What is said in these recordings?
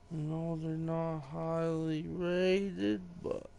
No, they're not highly rated, but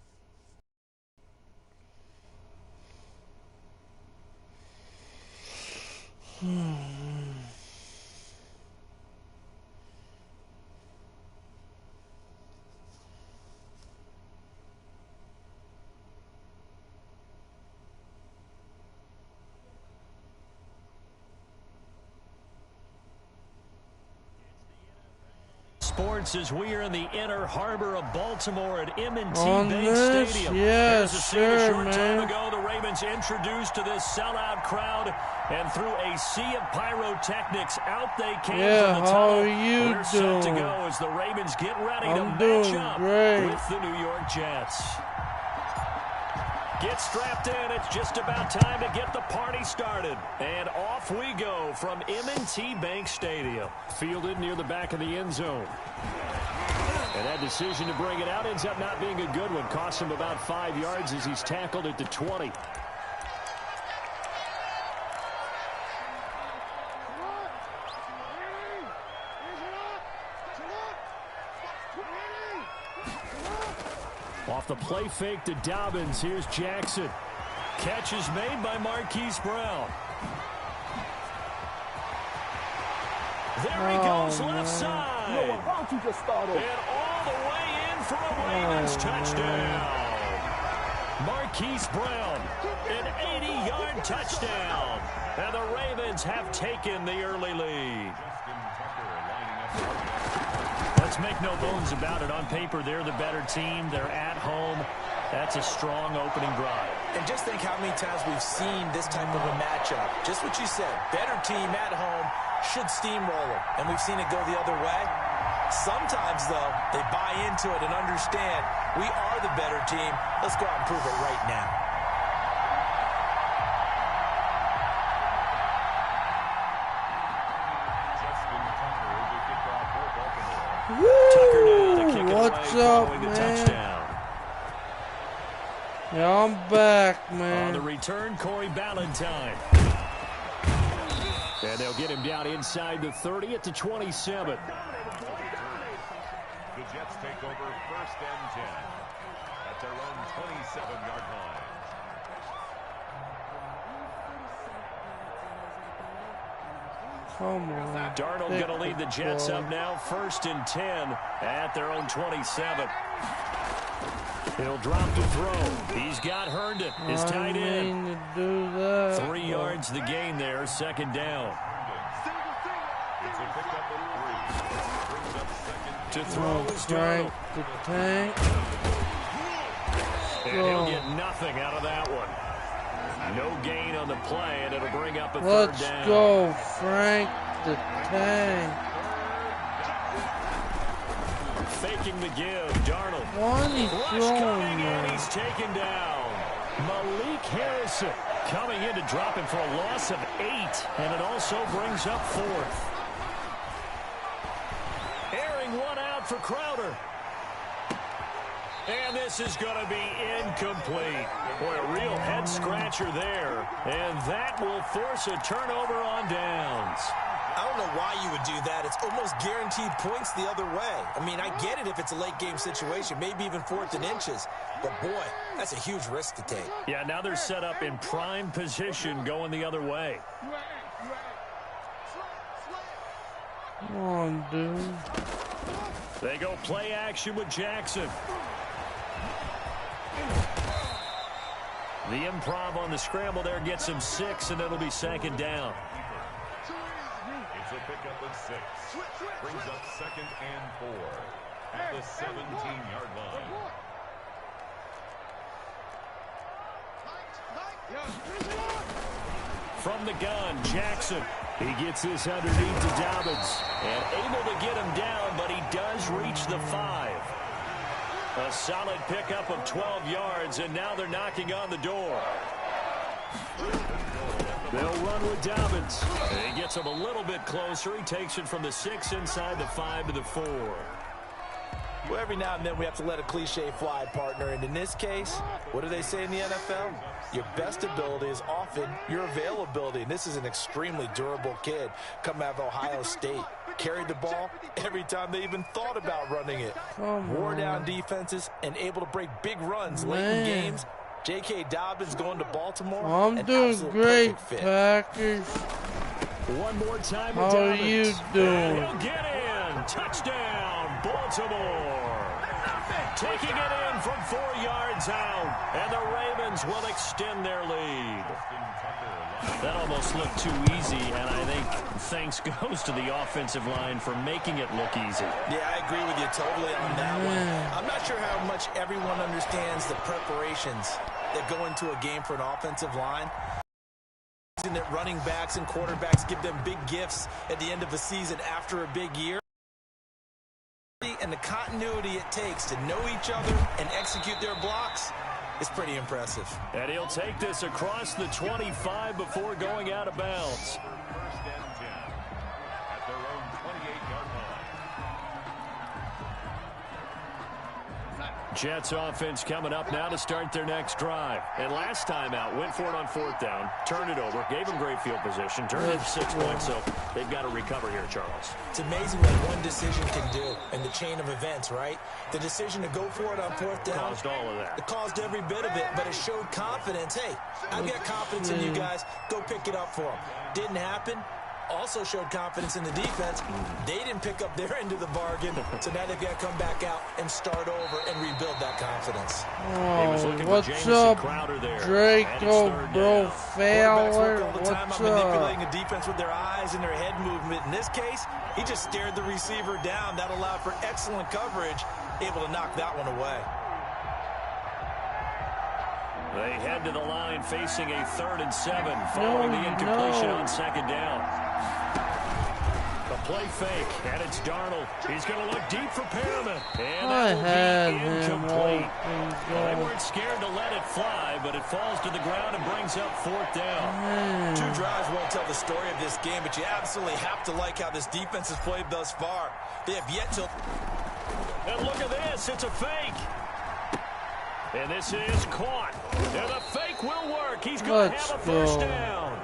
Sports as we are in the inner harbor of Baltimore at M&T Bank this? Stadium. Yes, There's a sure, short man. time ago, the Ravens introduced to this sellout crowd, and through a sea of pyrotechnics, out they came from the tunnel. How are you We're doing? set to go as the Ravens get ready to I'm match doing up great. with the New York Jets. Get strapped in. It's just about time to get the party started. And off we go from M&T Bank Stadium. Fielded near the back of the end zone. And that decision to bring it out ends up not being a good one. Costs him about 5 yards as he's tackled at the 20. Off the play fake to Dobbins. Here's Jackson. Catch is made by Marquise Brown. There he goes left side. You know what? Why don't you just start over? And all the way in for a Ravens touchdown. Marquise Brown, an 80-yard touchdown. And the Ravens have taken the early lead. Let's make no bones about it. On paper, they're the better team. They're at home. That's a strong opening drive. And just think how many times we've seen this type of a matchup. Just what you said. Better team at home should steamroll them. And we've seen it go the other way. Sometimes, though, they buy into it and understand we are the better team. Let's go out and prove it right now. Tucker now to kick it What's away up, following the man? touchdown. Yeah, I'm back, On the man. return, Corey Ballantyne. And they'll get him down inside the 30 at the 27. The Jets take over 1st and 10 at their own 27-yard line. Come on. Darnold going to lead the Jets up now, 1st and 10 at their own 27. He'll drop to throw. He's got Herndon, his tight end. To do that. 3 yards the gain there, 2nd down. It's a pickup of 3. Brings up 2nd. To throw is Frank Darnold. the tank. And he'll get nothing out of that one. No gain on the play, and it'll bring up a 3rd Let's down. go, Frank the tank. Faking the give, Darnold. What is Rush throwing, coming, and man? he's taken down. Malik Harrison coming in to drop him for a loss of 8, and it also brings up 4th. Airing one out for Crowder. And this is going to be incomplete. Boy, a real head-scratcher there. And that will force a turnover on downs. I don't know why you would do that. It's almost guaranteed points the other way. I mean, I get it if it's a late-game situation, maybe even 4th and inches. But, boy, that's a huge risk to take. Yeah, now they're set up in prime position going the other way. Come on, dude. They go play action with Jackson. The improv on the scramble there gets him 6, and it'll be 2nd down. It's a pickup of 6. Brings up 2nd and 4 at the 17-yard line. From the gun, Jackson. He gets this underneath to Dobbins. And able to get him down, but he does reach the 5. A solid pickup of 12 yards, and now they're knocking on the door. They'll run with Dobbins. And he gets him a little bit closer. He takes it from the 6 inside the 5 to the 4. Well, every now and then we have to let a cliche fly, partner. And in this case, what do they say in the NFL? Your best ability is often your availability. And this is an extremely durable kid coming out of Ohio State. Carried the ball every time they even thought about running it. Wore down defenses and able to break big runs late in games. J.K. Dobbins going to Baltimore. I'm doing great, Packers. One more time. How are you doing? He'll get in. Touchdown, Baltimore. Taking it in from 4 yards out. And the Ravens will extend their lead. That almost looked too easy, and I think thanks goes to the offensive line for making it look easy. Yeah, I agree with you totally on that one. I'm not sure how much everyone understands the preparations that go into a game for an offensive line. That running backs and quarterbacks give them big gifts at the end of the season after a big year. And the continuity it takes to know each other and execute their blocks is pretty impressive. And he'll take this across the 25 before going out of bounds. First and 10 at their own 28-yard line. Jets offense coming up now to start their next drive. And last time out, went for it on 4th down, turned it over, gave them great field position, turned it 6 points, so they've got to recover here, Charles. It's amazing what one decision can do in the chain of events, right? The decision to go for it on 4th down caused all of that. It caused every bit of it, but it showed confidence. Hey, I've got confidence in you guys. Go pick it up for them. Didn't happen. Also showed confidence in the defense. They didn't pick up their end of the bargain, so now they've got to come back out and start over and rebuild that confidence. Oh, what's up, Draco, bro, Fowler? What's up? Manipulating a defense with their eyes and their head movement. In this case, he just stared the receiver down. That allowed for excellent coverage, able to knock that one away. They head to the line facing a 3rd and 7 following the incompletion on 2nd down. The play fake, and it's Darnold. He's going to look deep for Perriman. And that will be incomplete. They weren't scared to let it fly, but it falls to the ground and brings up 4th down. 2 drives won't tell the story of this game, but you absolutely have to like how this defense has played thus far. They have yet to... And look at this. It's a fake. And this is caught. And the fake will work. He's going to have a first down.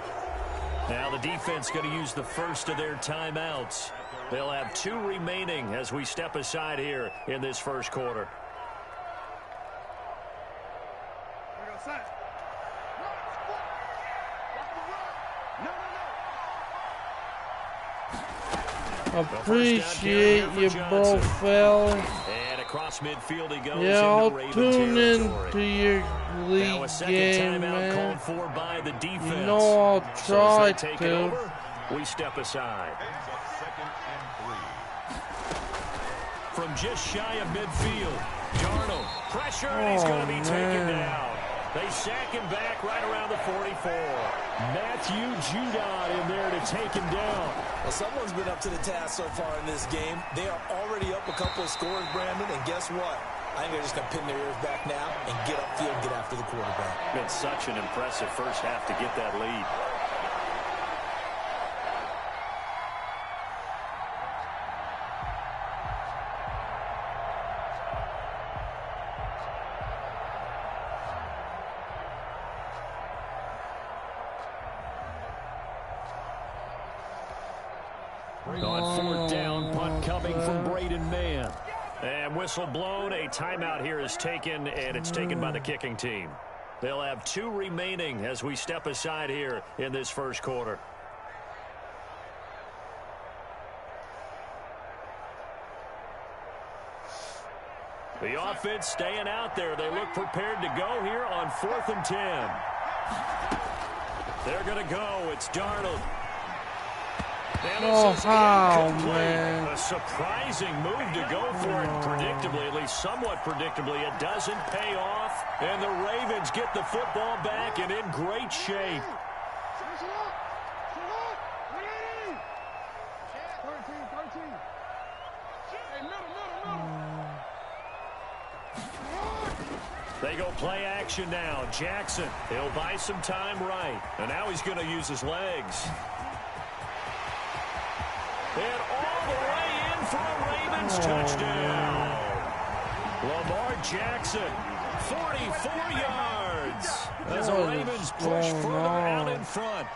Now the defense going to use the first of their timeouts. They'll have 2 remaining as we step aside here in this first quarter. Appreciate you, bro, fella. Across midfield he goes. Yeah, I'll tune in to your league game, man. Called for by the defense. You know I'll try to. We step aside. From just shy of midfield, Darnold pressure, and he's going to be taken down. They sack him back right around the 44. Matthew Judon in there to take him down. Well, someone's been up to the task so far in this game. They are already up a couple of scores, Brandon, and guess what? I think they're just going to pin their ears back now and get upfield and get after the quarterback. Been such an impressive first half to get that lead. On 4th down, punt coming from Braden Mann. And whistle blown, a timeout here is taken, and it's taken by the kicking team. They'll have 2 remaining as we step aside here in this first quarter. The offense staying out there. They look prepared to go here on 4th and 10. They're going to go. It's Darnold. Oh, how, man. A surprising move to go for it predictably, at least somewhat predictably. It doesn't pay off, and the Ravens get the football back and in great shape. They go play action now. Jackson, he'll buy some time right, and now he's going to use his legs. And all the way in for a Ravens touchdown. Lamar Jackson, 44 yards. As the Ravens push further out in front.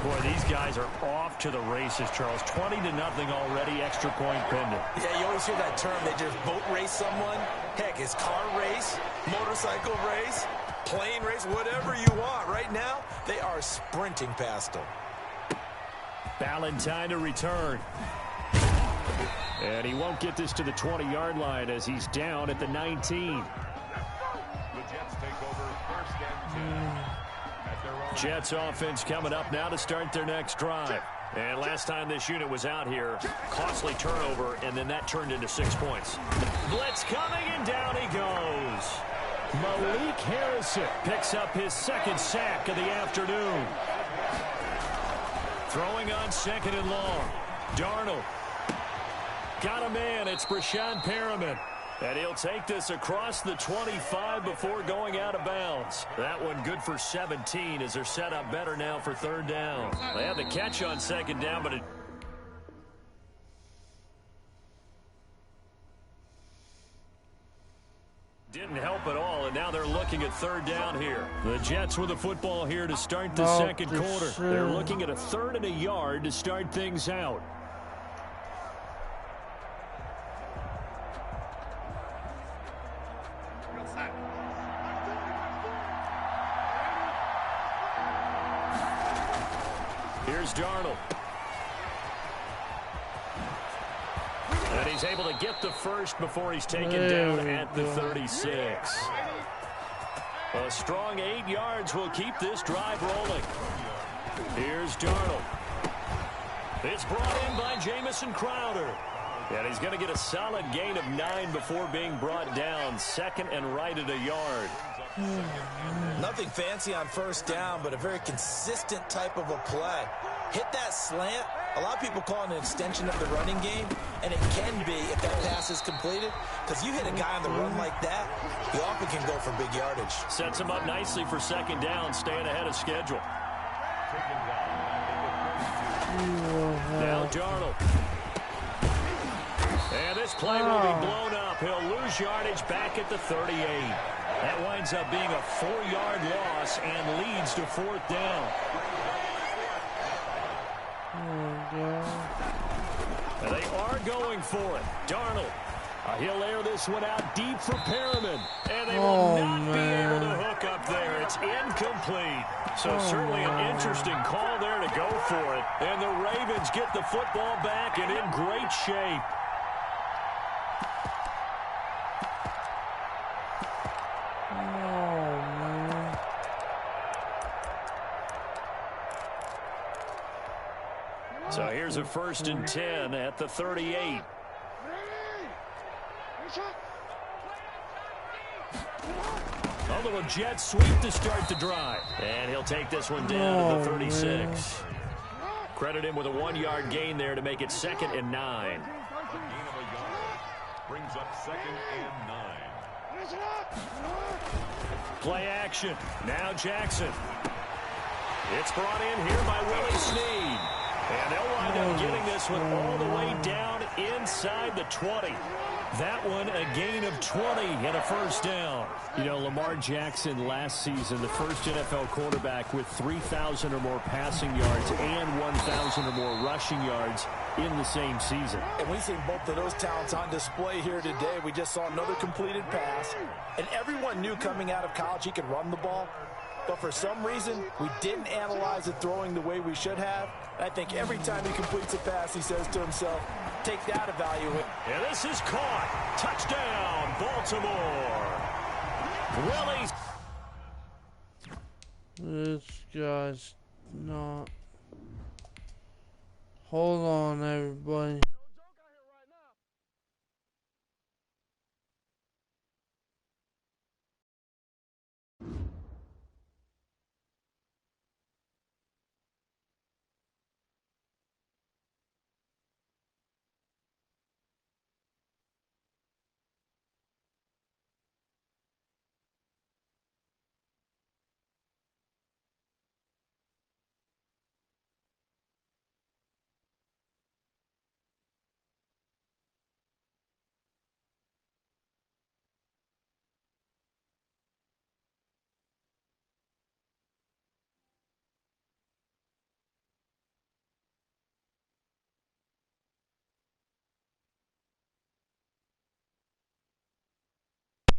Boy, these guys are off to the races, Charles. 20-0 already, extra point pending. Yeah, you always hear that term. They just boat race someone. Heck, it's car race, motorcycle race, plane race, whatever you want. Right now, they are sprinting past them. Valentine to return. And he won't get this to the 20-yard line as he's down at the 19. The Jets take over first and 10. Jets offense coming up now to start their next drive. And last time this unit was out here, costly turnover, and then that turned into 6 points. Blitz coming, and down he goes. Malik Harrison picks up his second sack of the afternoon. Throwing on second and long. Darnold. Got a man. It's Brashad Perriman. And he'll take this across the 25 before going out of bounds. That one good for 17 as they're set up better now for third down. They had the catch on second down, but it didn't help at all, and now they're looking at third down here. The Jets with the football here to start the second quarter. They're looking at a 3rd and a yard to start things out. Here's Darnold. And he's able to get the first before he's taken down at the 36. A strong 8 yards will keep this drive rolling. Here's Darnold. It's brought in by Jamison Crowder. And he's going to get a solid gain of 9 before being brought down. Second and right at a yard. Nothing fancy on first down, but a very consistent type of a play. Hit that slant. A lot of people call it an extension of the running game, and it can be if that pass is completed, because you hit a guy on the run like that, he often can go for big yardage. Sets him up nicely for second down, staying ahead of schedule. Now Darnold. And this play will be blown up. He'll lose yardage back at the 38. That winds up being a 4-yard loss and leads to fourth down. And they are going for it. Darnold. He'll air this one out deep for Perriman. And they will not be able to hook up there. It's incomplete. So certainly an interesting call there to go for it. And the Ravens get the football back and in great shape. So here's a 1st and 10 at the 38. A little jet sweep to start the drive. And he'll take this one down to the 36. Credit him with a 1-yard gain there to make it 2nd and 9. A gain of a yard brings up 2nd and 9. Play action. Now Jackson. It's brought in here by Willie Snead. And they'll wind up getting this one all the way down inside the 20. That one a gain of 20 and a first down. You know, Lamar Jackson last season, the first NFL quarterback with 3,000 or more passing yards and 1,000 or more rushing yards in the same season. And we've seen both of those talents on display here today. We just saw another completed pass. And everyone knew coming out of college he could run the ball. But for some reason, we didn't analyze it throwing the way we should have. I think every time he completes a pass, he says to himself, take that evaluate. And this is caught. Touchdown, Baltimore. This guy's not. Hold on, everybody.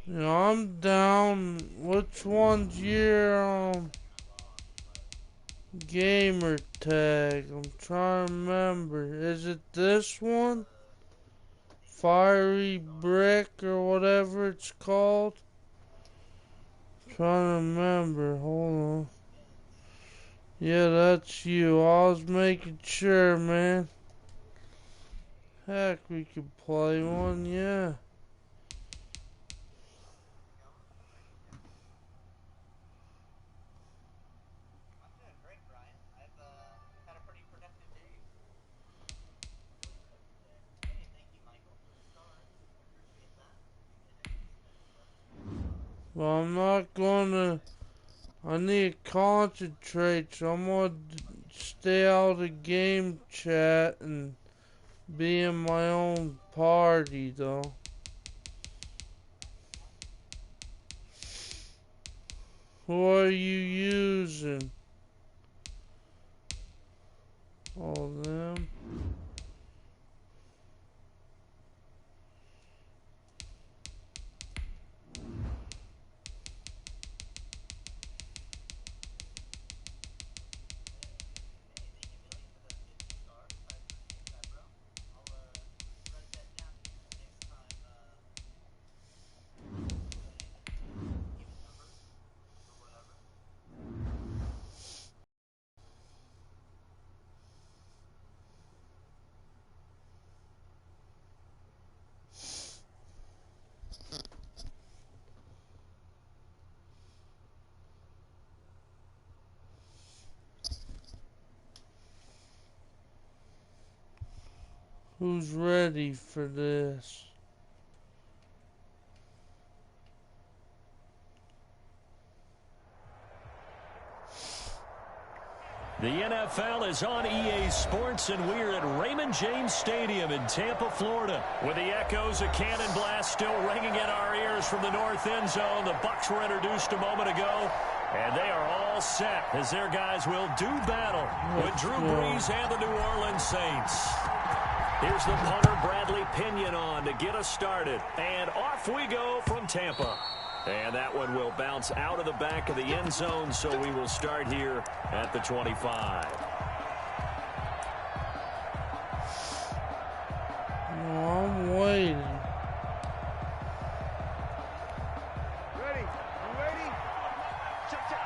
You know, I'm down. Which one's your gamer tag? I'm trying to remember. Is it this one? Fiery Brick or whatever it's called? I'm trying to remember. Hold on. Yeah, that's you. I was making sure, man. Heck, we could play one, yeah. Well, I'm not gonna. I need to concentrate, so I'm gonna stay out of game chat and be in my own party, though. Who are you using? All them. Who's ready for this? The NFL is on EA Sports, and we're at Raymond James Stadium in Tampa, Florida. With the echoes of cannon blast still ringing in our ears from the north end zone, the Bucs were introduced a moment ago, and they are all set as their guys will do battle with Drew Brees and the New Orleans Saints. Here's the punter, Bradley Pinion, on to get us started, and off we go from Tampa. And that one will bounce out of the back of the end zone, so we will start here at the 25. No, I'm waiting. Ready? You ready? Check, check.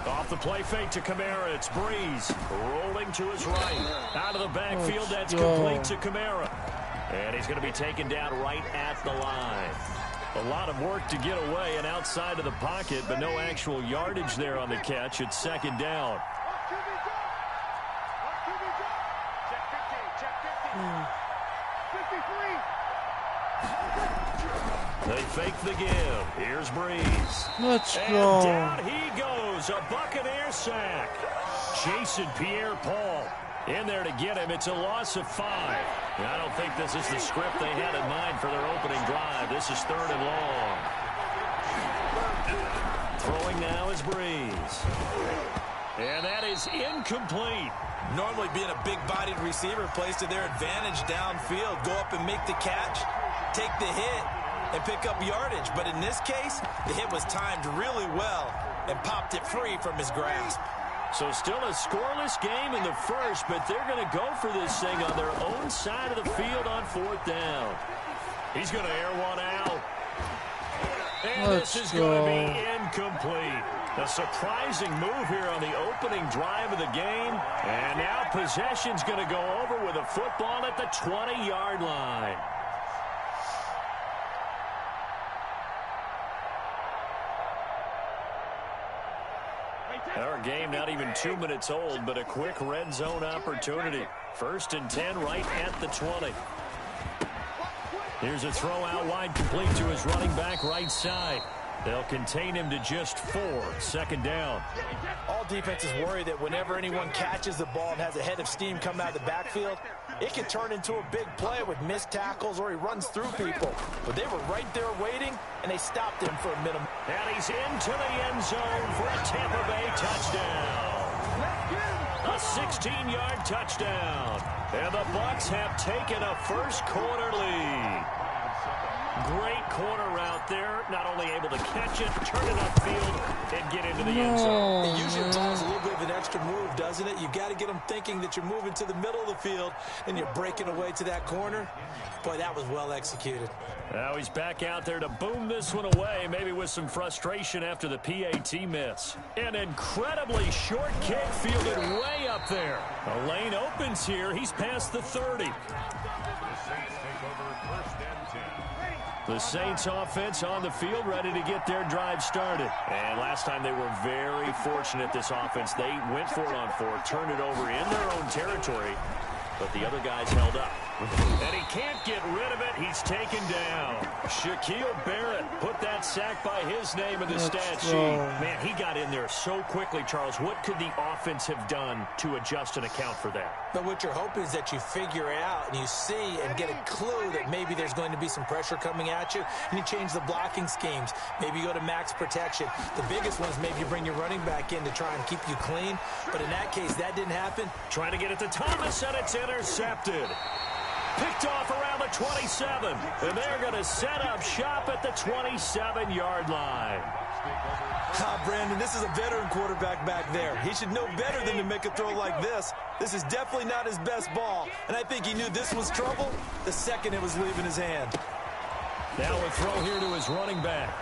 Off the play fake to Kamara, it's Brees rolling to his right. Out of the backfield, that's complete to Kamara. And he's going to be taken down right at the line. A lot of work to get away and outside of the pocket, but no actual yardage there on the catch. It's second down. They fake the give. Here's Brees. Let's and go. Down he goes. A Buccaneer sack. Jason Pierre-Paul in there to get him. It's a loss of 5. I don't think this is the script they had in mind for their opening drive. This is 3rd and long. Throwing now is Brees. And that is incomplete. Normally being a big-bodied receiver plays to their advantage downfield. Go up and make the catch, take the hit, and pick up yardage. But in this case, the hit was timed really well and popped it free from his grasp. So still a scoreless game in the first, but they're going to go for this thing on their own side of the field on 4th down. He's going to air one out. And this is going to be incomplete. A surprising move here on the opening drive of the game. And now possession's going to go over with a football at the 20-yard line. Our game not even 2 minutes old, but a quick red zone opportunity. 1st and 10 right at the 20. Here's a throw out wide, complete to his running back right side. They'll contain him to just 4. 2nd down. All defenses worry that whenever anyone catches the ball and has a head of steam coming out of the backfield, it can turn into a big play with missed tackles or he runs through people. But they were right there waiting, and they stopped him for a minimum. And he's into the end zone for a Tampa Bay touchdown. A 16-yard touchdown. And the Bucs have taken a first-quarter lead. Great corner route there. Not only able to catch it, turn it upfield, and get into the end zone. It usually involves a little bit of an extra move, doesn't it? You've got to get them thinking that you're moving to the middle of the field and you're breaking away to that corner. Boy, that was well executed. Now he's back out there to boom this one away, maybe with some frustration after the PAT miss. An incredibly short kick fielded way up there. A lane opens here. He's past the 30. The Saints offense on the field, ready to get their drive started. And last time they were very fortunate, this offense. They went for it on 4, turned it over in their own territory, but the other guys held up. And he can't get rid of it. He's taken down. Shaquille Barrett put that sack by his name in the stat sheet. Man, he got in there so quickly, Charles. What could the offense have done to adjust and account for that? But what you're hoping is that you figure it out and you see and get a clue that maybe there's going to be some pressure coming at you, and you change the blocking schemes. Maybe you go to max protection. The biggest one is maybe you bring your running back in to try and keep you clean. But in that case, that didn't happen. Trying to get it to Thomas, and it's intercepted. Picked off around the 27, and they're going to set up shop at the 27-yard line. Brandon, this is a veteran quarterback back there. He should know better than to make a throw like this. This is definitely not his best ball, and I think he knew this was trouble the second it was leaving his hand. Now a throw here to his running back.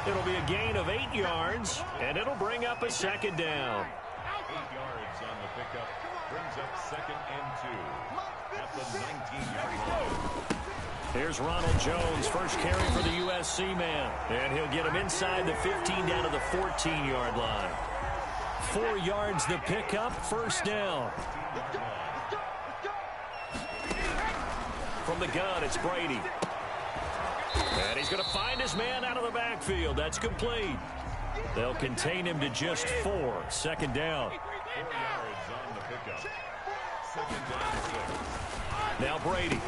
It'll be a gain of 8 yards, and it'll bring up a second down. 8 yards on the pickup. Brings up 2nd and 2. At the 19-yard line. Here's Ronald Jones, first carry for the USC man. And he'll get him inside the 15 down to the 14-yard line. 4 yards the pickup, first down. From the gun, it's Brady. And he's going to find his man out of the backfield. That's complete. They'll contain him to just 4. Second down. 4 yards on the pickup. 2nd down 6. Now Brady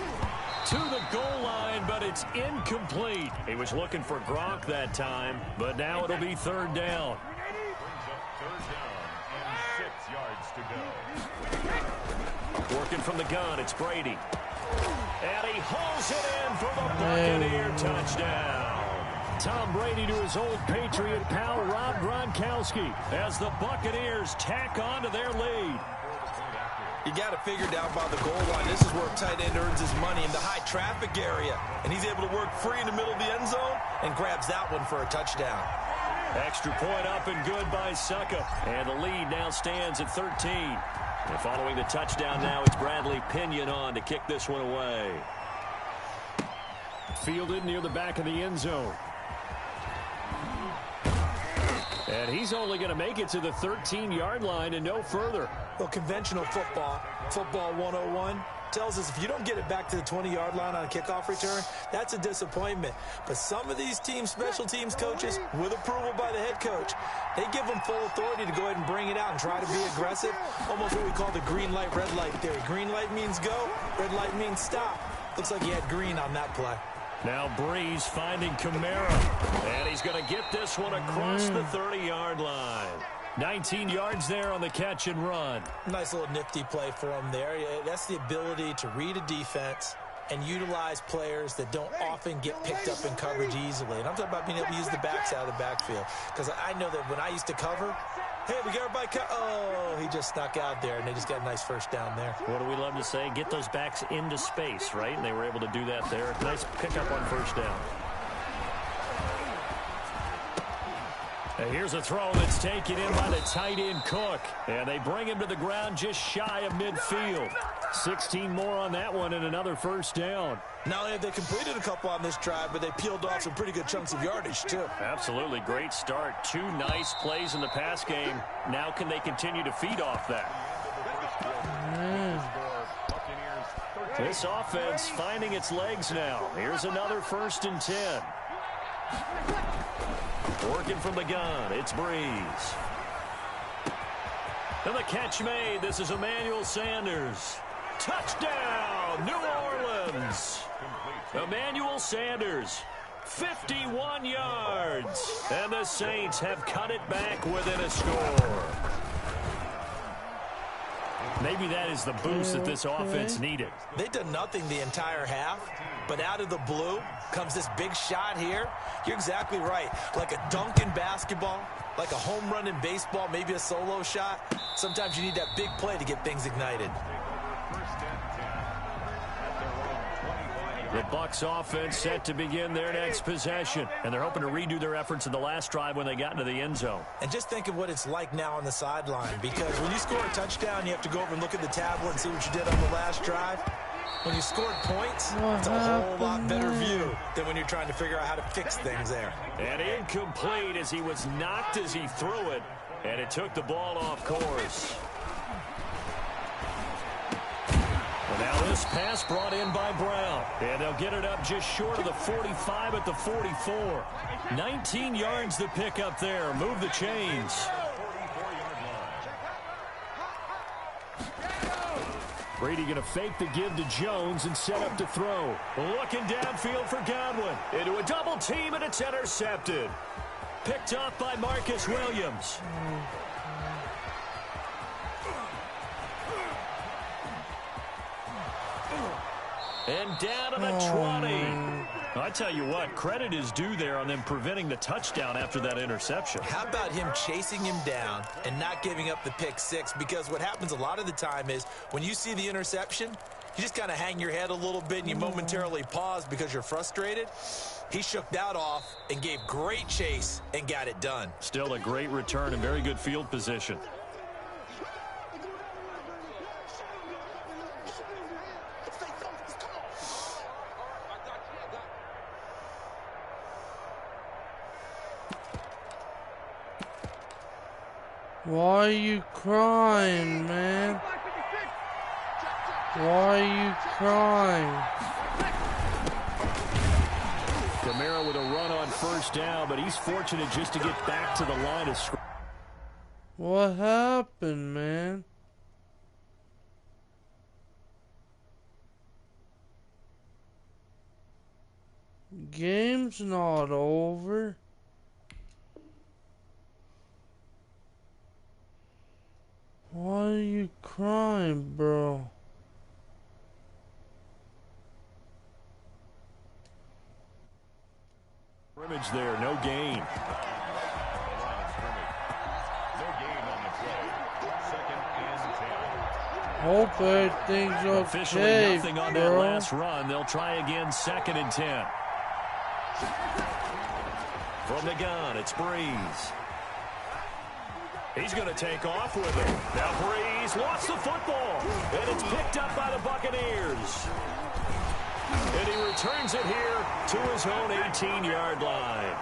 to the goal line, but it's incomplete. He was looking for Gronk that time, but now it'll be 3rd down. Brings up 3rd down and 6 yards to go. Working from the gun, it's Brady. And he hauls it in for the Buccaneer touchdown. Tom Brady to his old Patriot pal, Rob Gronkowski, as the Buccaneers tack on to their lead. You got to figure down by the goal line. This is where a tight end earns his money, in the high traffic area. And he's able to work free in the middle of the end zone and grabs that one for a touchdown. Extra point up and good by Suckup. And the lead now stands at 13. And following the touchdown now, it's Bradley Pinion on to kick this one away. Fielded near the back of the end zone. And he's only going to make it to the 13-yard line and no further. Well, conventional football 101, tells us if you don't get it back to the 20-yard line on a kickoff return, that's a disappointment. But some of these teams, special teams coaches, with approval by the head coach, they give them full authority to go ahead and bring it out and try to be aggressive. Almost what we call the green light, red light theory. Green light means go, red light means stop. Looks like he had green on that play. Now Breeze finding Kamara. And he's going to get this one across the 30-yard line. 19 yards there on the catch and run. Nice little nifty play for him there. That's the ability to read a defense and utilize players that don't often get picked up in coverage easily. And I'm talking about being able to use the backs out of the backfield. Because I know that when I used to cover, hey, we got everybody oh, he just snuck out there, and they just got a nice first down there. What do we love to say? Get those backs into space, right? And they were able to do that there. Nice pickup on first down. And here's a throw that's taken in by the tight end Cook. And they bring him to the ground just shy of midfield. 16 more on that one and another first down. Not only have they completed a couple on this drive, but they peeled off some pretty good chunks of yardage, too. Absolutely. Great start. 2 nice plays in the pass game. Now can they continue to feed off that? This offense finding its legs now. Here's another 1st and 10. Working from the gun, it's Breeze. And the catch made. This is Emmanuel Sanders. Touchdown, New Orleans. Emmanuel Sanders, 51 yards. And the Saints have cut it back within a score. Maybe that is the boost that this offense needed. They've done nothing the entire half, but out of the blue comes this big shot here. You're exactly right. Like a dunk in basketball, like a home run in baseball, maybe a solo shot. Sometimes you need that big play to get things ignited. The Bucs offense set to begin their next possession, and they're hoping to redo their efforts in the last drive when they got into the end zone. And just think of what it's like now on the sideline, because when you score a touchdown, you have to go over and look at the tablet and see what you did on the last drive. When you scored points, it's a whole lot better view than when you're trying to figure out how to fix things there. And incomplete as he was knocked as he threw it, and it took the ball off course. And now this pass brought in by Brown. And they'll get it up just short of the 45 at the 44. 19 yards to pick up there. Move the chains. Brady going to fake the give to Jones and set up to throw. Looking downfield for Godwin. Into a double team, and it's intercepted. Picked off by Marcus Williams. And down to the 20. I tell you what, credit is due there on them preventing the touchdown after that interception. How about him chasing him down and not giving up the pick six? Because what happens a lot of the time is when you see the interception, you just kind of hang your head a little bit and you momentarily pause because you're frustrated. He shook that off and gave great chase and got it done. Still a great return and very good field position. Why are you crying, man? Why are you crying? Kamara with a run on first down, but he's fortunate just to get back to the line of scrimmage. What happened, man? Game's not over. Why are you crying, bro? Scrimmage there, no gain. Hope everything's Officially okay, nothing on bro. that last run. They'll try again, 2nd and 10. From the gun, it's Breeze. He's going to take off with it. Now Breeze lost the football. And it's picked up by the Buccaneers. And he returns it here to his own 18-yard line.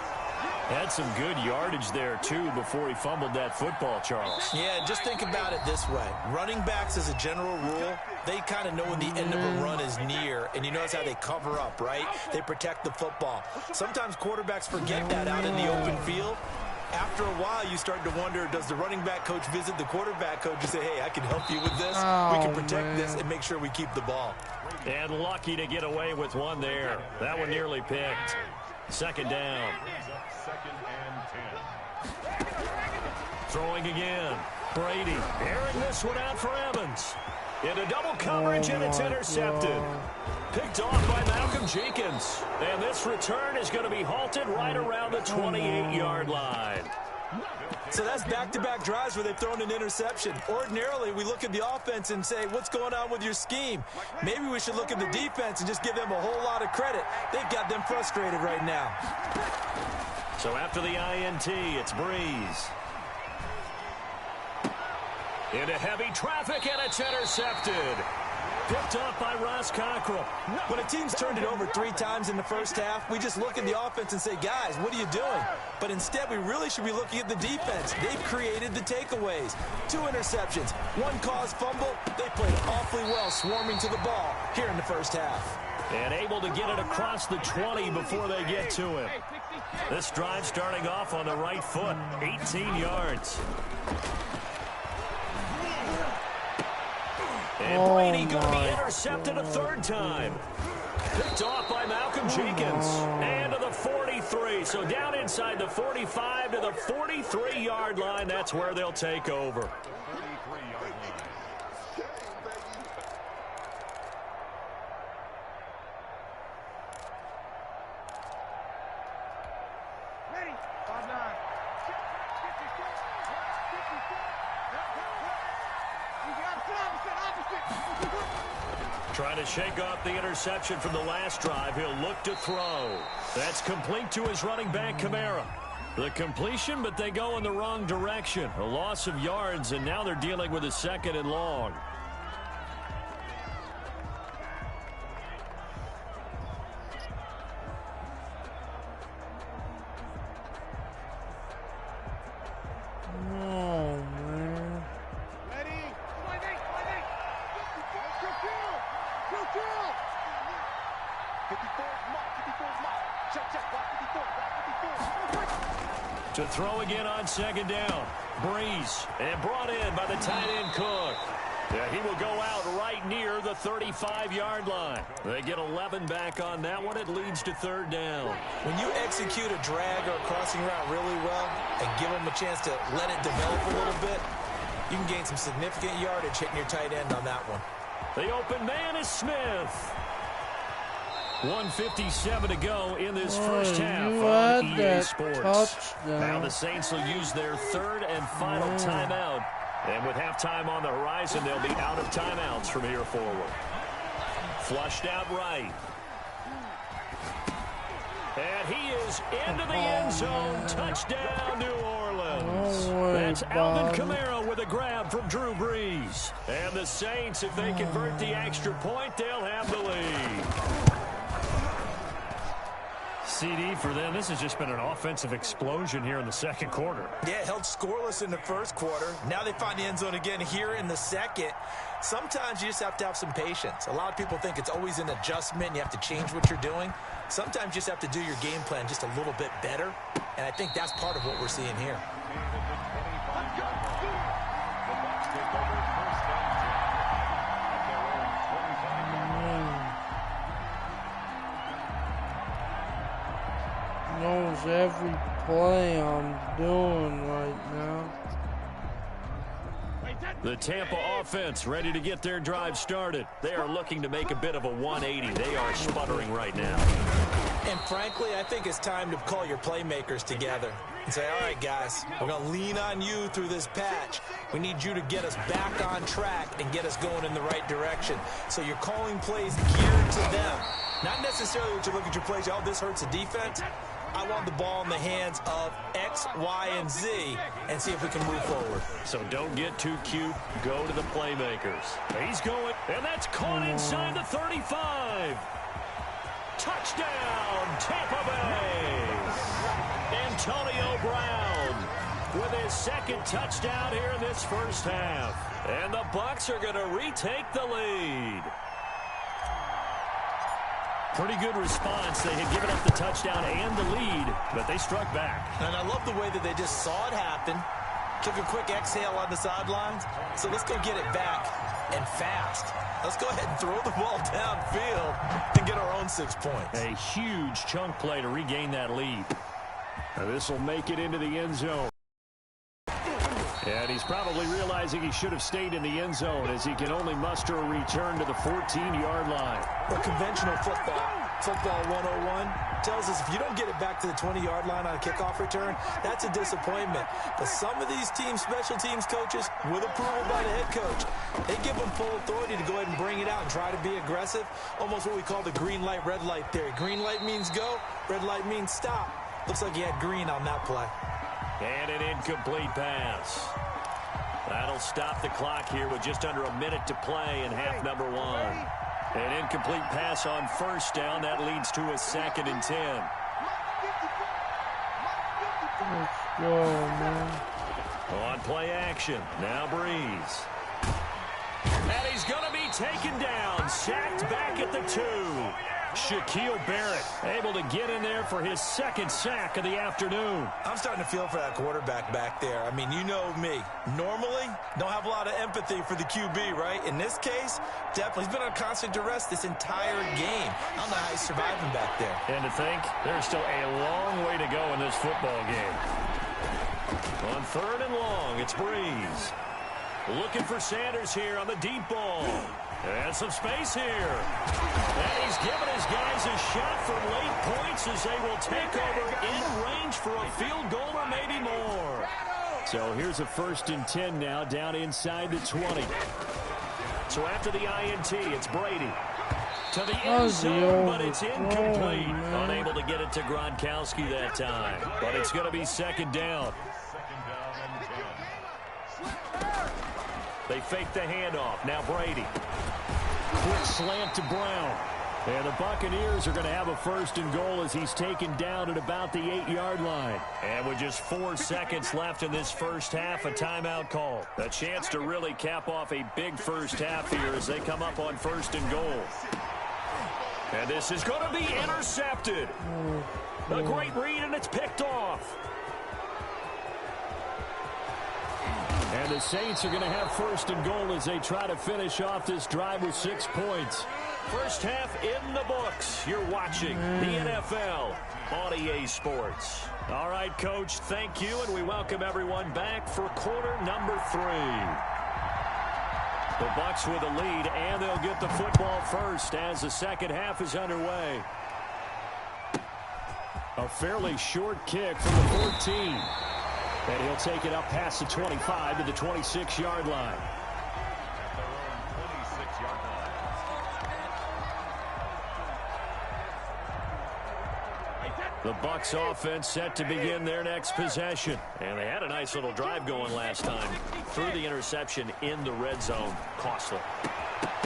Had some good yardage there, too, before he fumbled that football, Charles. Yeah, just think about it this way. Running backs, as a general rule, they kind of know when the end of a run is near, and you notice how they cover up, right? They protect the football. Sometimes quarterbacks forget that out in the open field. After a while, you start to wonder, does the running back coach visit the quarterback coach and say, hey, I can help you with this. We can protect this and make sure we keep the ball. And lucky to get away with one there. That one nearly picked. 2nd down. Throwing again. Brady airing this one out for Evans. Into double coverage, and it's intercepted. Picked off by Malcolm Jenkins. And this return is going to be halted right around the 28-yard line. So that's back-to-back drives where they've thrown an interception. Ordinarily, we look at the offense and say, what's going on with your scheme? Maybe we should look at the defense and just give them a whole lot of credit. They've got them frustrated right now. So after the INT, it's Breeze. Into heavy traffic, and it's intercepted. Picked off by Ross Cockrell. When a team's turned it over 3 times in the first half, we just look at the offense and say, guys, what are you doing? But instead, we really should be looking at the defense. They've created the takeaways. 2 interceptions, 1 caused fumble. They played awfully well swarming to the ball here in the first half. And able to get it across the 20 before they get to him. This drive starting off on the right foot, 18 yards. And Brady going to be intercepted a 3rd time. Picked off by Malcolm Jenkins. And to the 43. So down inside the 45 to the 43-yard line. That's where they'll take over. Trying to shake off the interception from the last drive. He'll look to throw. That's complete to his running back, Kamara. The completion, but they go in the wrong direction. A loss of yards, and now they're dealing with a 2nd and long. To throw again on 2nd down. Breeze, and brought in by the tight end Cook. Yeah, he will go out right near the 35-yard line. They get 11 back on that one. It leads to 3rd down. When you execute a drag or a crossing route really well and give them a chance to let it develop a little bit, you can gain some significant yardage hitting your tight end on that one. The open man is Smith. 1:57 to go in this first half on EA Sports. Touchdown. Now the Saints will use their 3rd and final timeout. And with halftime on the horizon, they'll be out of timeouts from here forward. Flushed out right. And he is into the end zone. Touchdown, New Orleans. That's Alvin Kamara with a grab from Drew Brees. And the Saints, if they convert the extra point, they'll have the lead. CD for them. This has just been an offensive explosion here in the 2nd quarter. Yeah, held scoreless in the 1st quarter. Now they find the end zone again here in the 2nd. Sometimes you just have to have some patience. A lot of people think it's always an adjustment. You have to change what you're doing. Sometimes you just have to do your game plan just a little bit better. And I think that's part of what we're seeing here. Knows every play I'm doing right now. The Tampa offense ready to get their drive started. They are looking to make a bit of a 180. They are sputtering right now. And frankly, I think it's time to call your playmakers together and say, all right, guys, we're going to lean on you through this patch. We need you to get us back on track and get us going in the right direction. So you're calling plays geared to them. Not necessarily that you look at your plays, oh, this hurts the defense. I want the ball in the hands of X, Y, and Z and see if we can move forward. So don't get too cute. Go to the playmakers. He's going, and that's caught inside the 35. Touchdown, Tampa Bay. Antonio Brown with his 2nd touchdown here in this first half. And the Bucs are going to retake the lead. Pretty good response. They had given up the touchdown and the lead, but they struck back. And I love the way that they just saw it happen, took a quick exhale on the sidelines. So let's go get it back and fast. Let's go ahead and throw the ball downfield and get our own 6 points. A huge chunk play to regain that lead. Now this will make it into the end zone. And he's probably realizing he should have stayed in the end zone as he can only muster a return to the 14-yard line. Well, conventional football 101, tells us if you don't get it back to the 20-yard line on a kickoff return, that's a disappointment. But some of these teams, special teams coaches, with approval by the head coach, they give them full authority to go ahead and bring it out and try to be aggressive, almost what we call the green light, red light theory. Green light means go, red light means stop. Looks like he had green on that play. And an incomplete pass. That'll stop the clock here with just under a minute to play in half number 1. An incomplete pass on 1st down. That leads to a 2nd and 10. Let's go, man. On play action. Now Breeze. And he's going to be taken down. Sacked back at the 2. Shaquille Barrett able to get in there for his 2nd sack of the afternoon. I'm starting to feel for that quarterback back there. I mean, you know me. Normally, don't have a lot of empathy for the QB, right? In this case, definitely. He's been on constant duress this entire game. I don't know how he's surviving back there. And to think, there's still a long way to go in this football game. On 3rd and long, it's Breeze. Looking for Sanders here on the deep ball. And some space here. And he's giving his guys a shot for late points as they will take over in range for a field goal or maybe more. So here's a 1st and 10 now down inside the 20. So after the INT, it's Brady. To the end zone, but it's incomplete. Unable to get it to Gronkowski that time. But it's going to be second down. They fake the handoff. Now Brady. Quick slant to Brown. And the Buccaneers are going to have a first and goal as he's taken down at about the 8-yard line. And with just 4 seconds left in this first half, a timeout call. A chance to really cap off a big first half here as they come up on first and goal. And this is going to be intercepted. A great read, and it's picked off. And the Saints are going to have first and goal as they try to finish off this drive with 6 points. First half in the books. You're watching the NFL on EA Sports. All right, Coach, thank you, and we welcome everyone back for quarter number 3. The Bucs with a lead, and they'll get the football first as the second half is underway. A fairly short kick from the 14. And he'll take it up past the 25 to the 26-yard line. The Bucs offense set to begin their next possession. And they had a nice little drive going last time. Threw the interception in the red zone. Costly.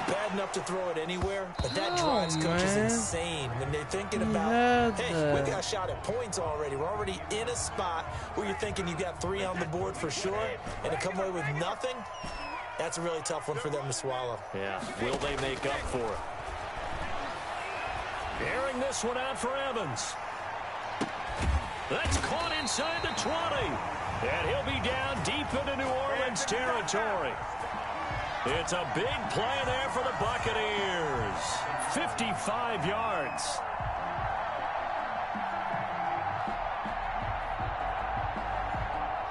Bad enough to throw it anywhere, but that drives coach is insane when they're thinking about, hey, we got a shot at points already. We're already in a spot where you're thinking you got 3 on the board for sure, and to come away with nothing, that's a really tough one for them to swallow. Yeah, will they make up for it? Airing this one out for Evans. That's caught inside the 20. And he'll be down deep into New Orleans territory. It's a big play there for the Buccaneers. 55 yards.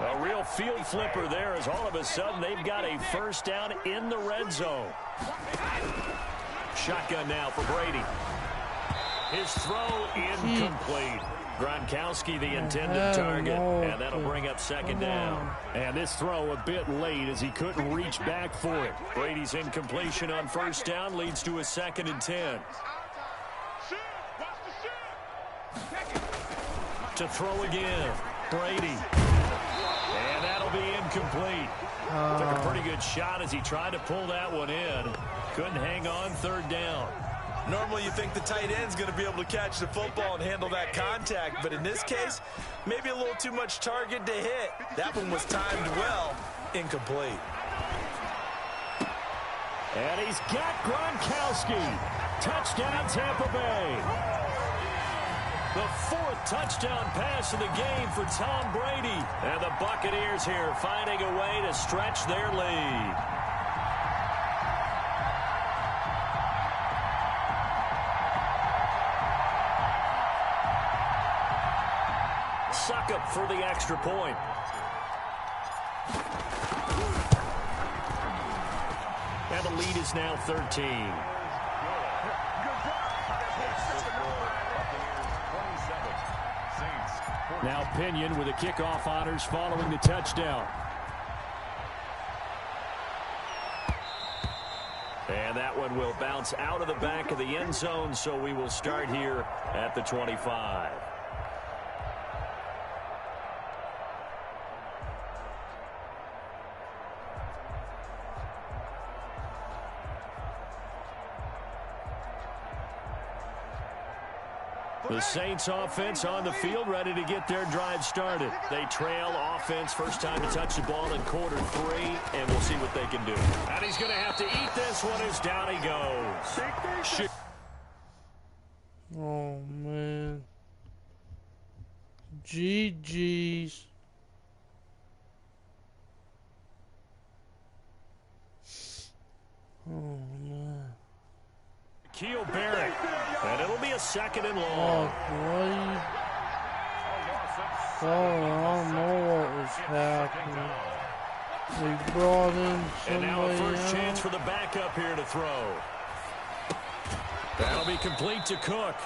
A real field flipper there as all of a sudden they've got a first down in the red zone. Shotgun now for Brady. His throw incomplete. Gronkowski the intended target, and that'll bring up second down. And this throw a bit late as he couldn't reach back for it. Brady's incompletion on first down leads to a 2nd and 10. To throw again, Brady. And that'll be incomplete. Took a pretty good shot as he tried to pull that one in. Couldn't hang on, 3rd down. Normally you think the tight end's going to be able to catch the football and handle that contact, but in this case, maybe a little too much target to hit. That one was timed well, incomplete. And he's got Gronkowski. Touchdown, Tampa Bay. The 4th touchdown pass of the game for Tom Brady. And the Buccaneers here finding a way to stretch their lead. Suck up for the extra point. And the lead is now 13. Now Pinion with the kickoff honors following the touchdown. And that one will bounce out of the back of the end zone, so we will start here at the 25. The Saints offense on the field ready to get their drive started. They trail offense first time to touch the ball in quarter 3, and we'll see what they can do. And he's going to have to eat this one as down he goes. Oh, man. GG's. Oh, man. Keel Barrett, and it'll be a 2nd and long. Oh, boy. Oh, I don't know what was happening. They brought in somebody And now a first else. chance for the backup here to throw. That'll be complete to Cook.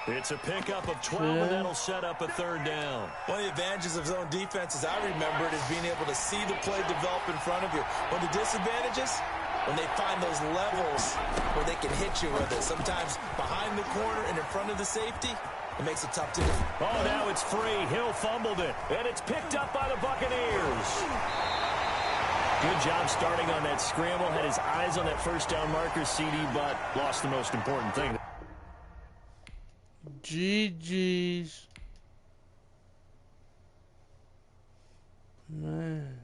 It's a pickup of 12, and that'll set up a 3rd down. One of the advantages of zone defense, as I remember it, is being able to see the play develop in front of you. One of the disadvantages, when they find those levels where they can hit you with it. Sometimes behind the corner and in front of the safety, it makes it tough to do. Oh, now it's free. Hill fumbled it, and it's picked up by the Buccaneers. Good job starting on that scramble. Had his eyes on that first down marker, CD, but lost the most important thing. GG's. Man.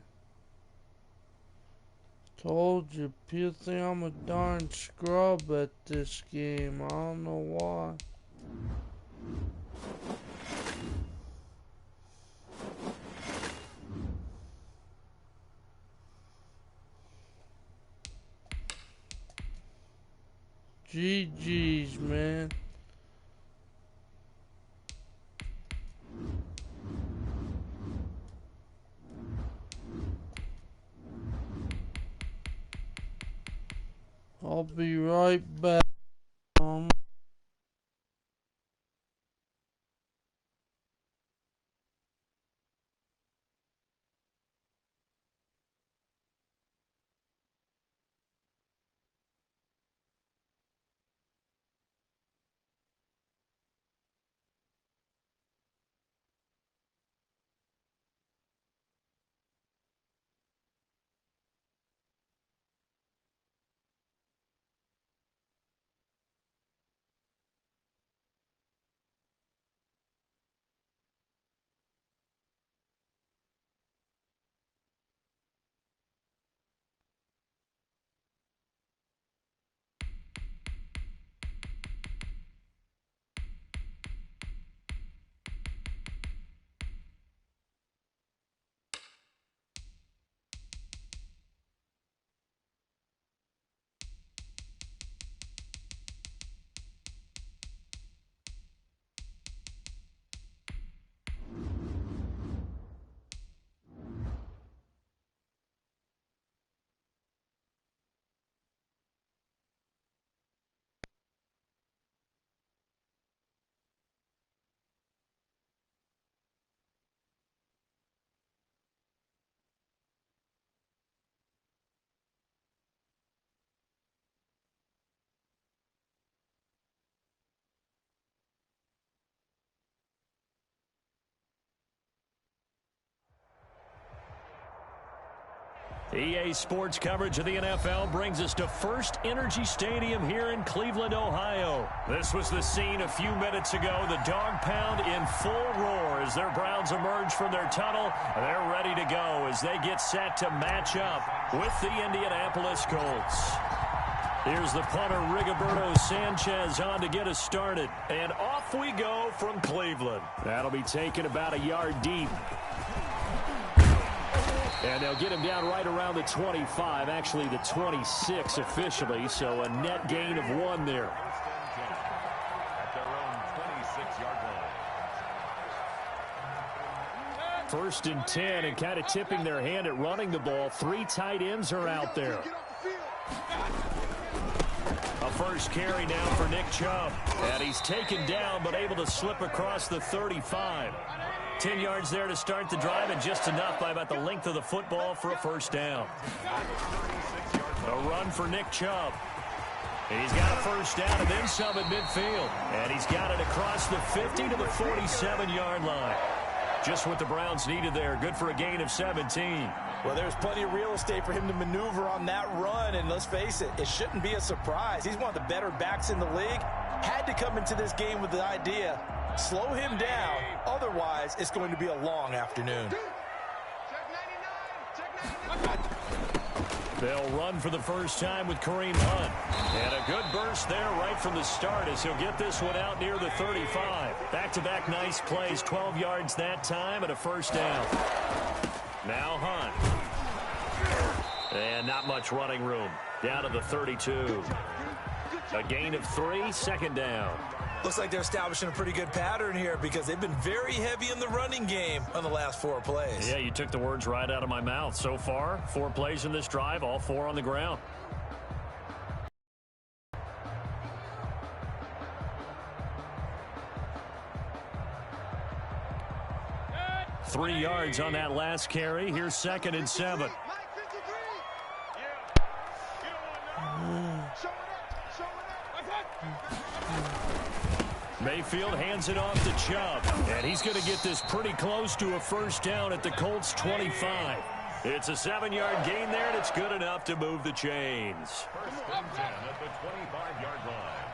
Told you, people think I'm a darn scrub at this game. I don't know why. GG's, man. I'll be right back. EA Sports coverage of the NFL brings us to First Energy Stadium here in Cleveland, Ohio. This was the scene a few minutes ago. The dog pound in full roar as their Browns emerge from their tunnel. They're ready to go as they get set to match up with the Indianapolis Colts. Here's the punter, Rigoberto Sanchez, on to get us started. And off we go from Cleveland. That'll be taken about a yard deep. And they'll get him down right around the 25, actually the 26 officially, so a net gain of 1 there. At their own 26-yard line. 1st and 10, and kind of tipping their hand at running the ball. 3 tight ends are out there. A first carry now for Nick Chubb. And he's taken down, but able to slip across the 35. 10 yards there to start the drive, and just enough by about the length of the football for a first down. A run for Nick Chubb. And he's got a first down and then some at midfield. And he's got it across the 50 to the 47-yard line. Just what the Browns needed there. Good for a gain of 17. Well, there's plenty of real estate for him to maneuver on that run, and let's face it, it shouldn't be a surprise. He's one of the better backs in the league. Had to come into this game with the idea, slow him down, otherwise it's going to be a long afternoon. They'll run for the first time with Kareem Hunt. And a good burst there right from the start as he'll get this one out near the 35. Back-to-back nice plays, 12 yards that time and a first down. Now Hunt. And not much running room. Down to the 32. A gain of 3, 2nd down. Looks like they're establishing a pretty good pattern here because they've been very heavy in the running game on the last 4 plays. Yeah, you took the words right out of my mouth. So far, 4 plays in this drive, all 4 on the ground. Three yards on that last carry. Here's 2nd and 7. Mayfield hands it off to Chubb, and he's going to get this pretty close to a first down at the Colts 25. It's a 7-yard gain there, and it's good enough to move the chains. First and 10 at the 25-yard line.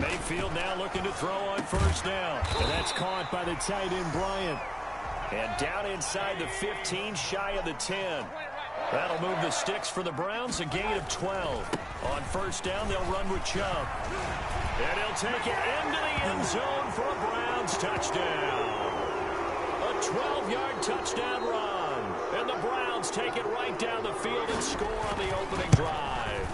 Mayfield now looking to throw on first down, and that's caught by the tight end Bryant. And down inside the 15, shy of the 10. That'll move the sticks for the Browns, a gain of 12. On first down, they'll run with Chubb. And he'll take it into the end zone for a Browns touchdown. A 12-yard touchdown run. And the Browns take it right down the field and score on the opening drive.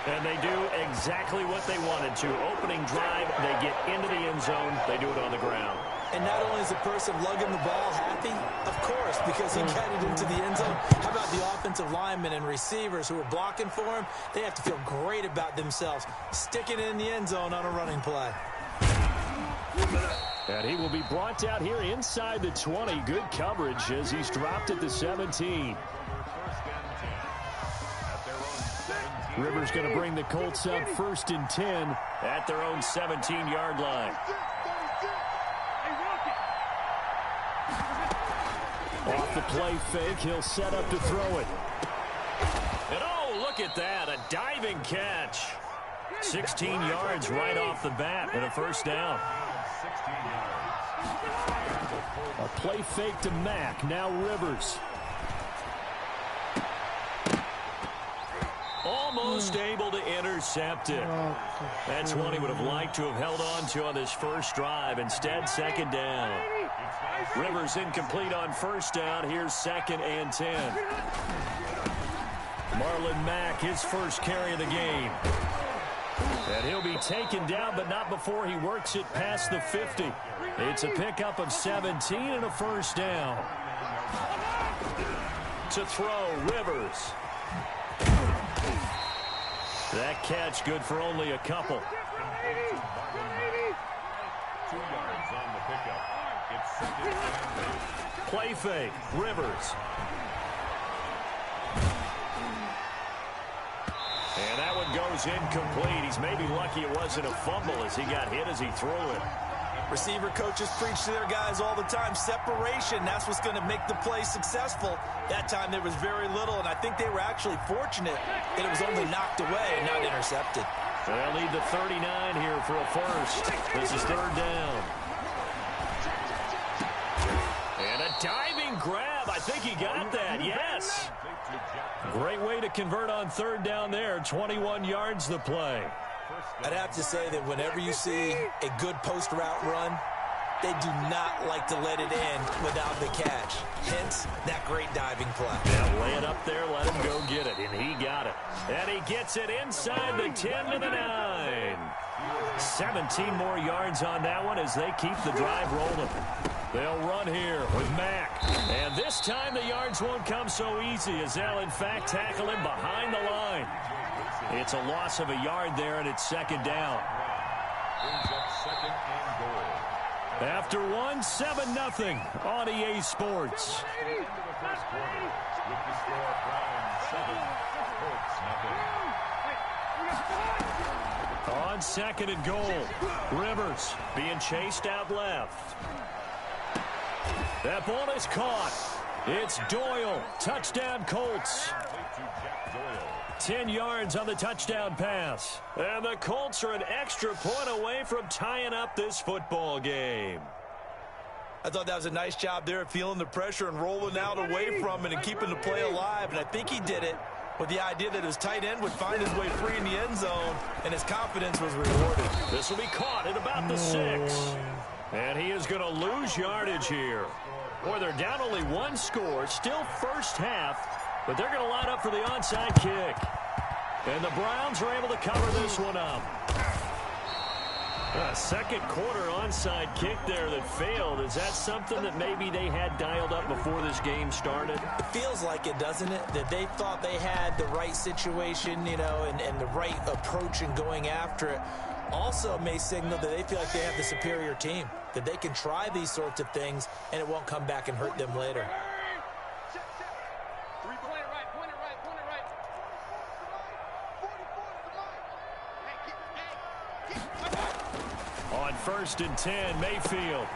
And they do exactly what they wanted to. Opening drive, they get into the end zone. They do it on the ground. And not only is the person lugging the ball happy, of course, because he got it into the end zone. How about the offensive linemen and receivers who are blocking for him? They have to feel great about themselves, sticking it in the end zone on a running play. And he will be brought down here inside the 20. Good coverage as he's dropped at the 17. Rivers going to bring the Colts up first and 10 at their own 17-yard line. Off the play fake, he'll set up to throw it. And oh, look at that, a diving catch. 16 yards right off the bat and a first down. A play fake to Mack, now Rivers. Almost able to intercept it. That's one he would have liked to have held on to on this first drive. Instead, second down. Rivers incomplete on first down. Here's second and 10. Marlon Mack, his first carry of the game. And he'll be taken down, but not before he works it past the 50. It's a pickup of 17 and a first down. To throw, Rivers. That catch good for only a couple. 2 yards on the pickup. It's second and 8. Play fake, Rivers. And that one goes incomplete. He's maybe lucky it wasn't a fumble as he got hit as he threw it. Receiver coaches preach to their guys all the time. Separation, that's what's going to make the play successful. That time there was very little, and I think they were actually fortunate that it was only knocked away and not intercepted. They'll need the 39 here for a first. This is third down. And a diving grab. I think he got that, yes. Great way to convert on third down there. 21 yards the play. I'd have to say that whenever you see a good post route run, they do not like to let it in without the catch. Hence, that great diving play. Yeah, lay it up there, let him go get it, and he got it. And he gets it inside the 10 to the 9. 17 more yards on that one as they keep the drive rolling. They'll run here with Mack. And this time the yards won't come so easy as they'll, in fact, tackle him behind the line. It's a loss of a yard there, and it's second down. Brings up second and goal. After one, 7-0 on EA Sports. Into the first quarter with the score Browns 7, Colts nothing. On second and goal, Rivers being chased out left. That ball is caught. It's Doyle. Touchdown Colts. 10 yards on the touchdown pass. And the Colts are an extra point away from tying up this football game. I thought that was a nice job there of feeling the pressure and rolling out away from it and keeping the play alive. And I think he did it with the idea that his tight end would find his way free in the end zone, and his confidence was rewarded. This will be caught at about the 6. And he is going to lose yardage here. Boy, they're down only one score, still first half, but they're going to line up for the onside kick. And the Browns are able to cover this one up. A second quarter onside kick there that failed. Is that something that maybe they had dialed up before this game started? It feels like it, doesn't it? That they thought they had the right situation, you know, and the right approach in going after it. Also may signal that they feel like they have the superior team, that they can try these sorts of things and it won't come back and hurt them later. first and 10. Mayfield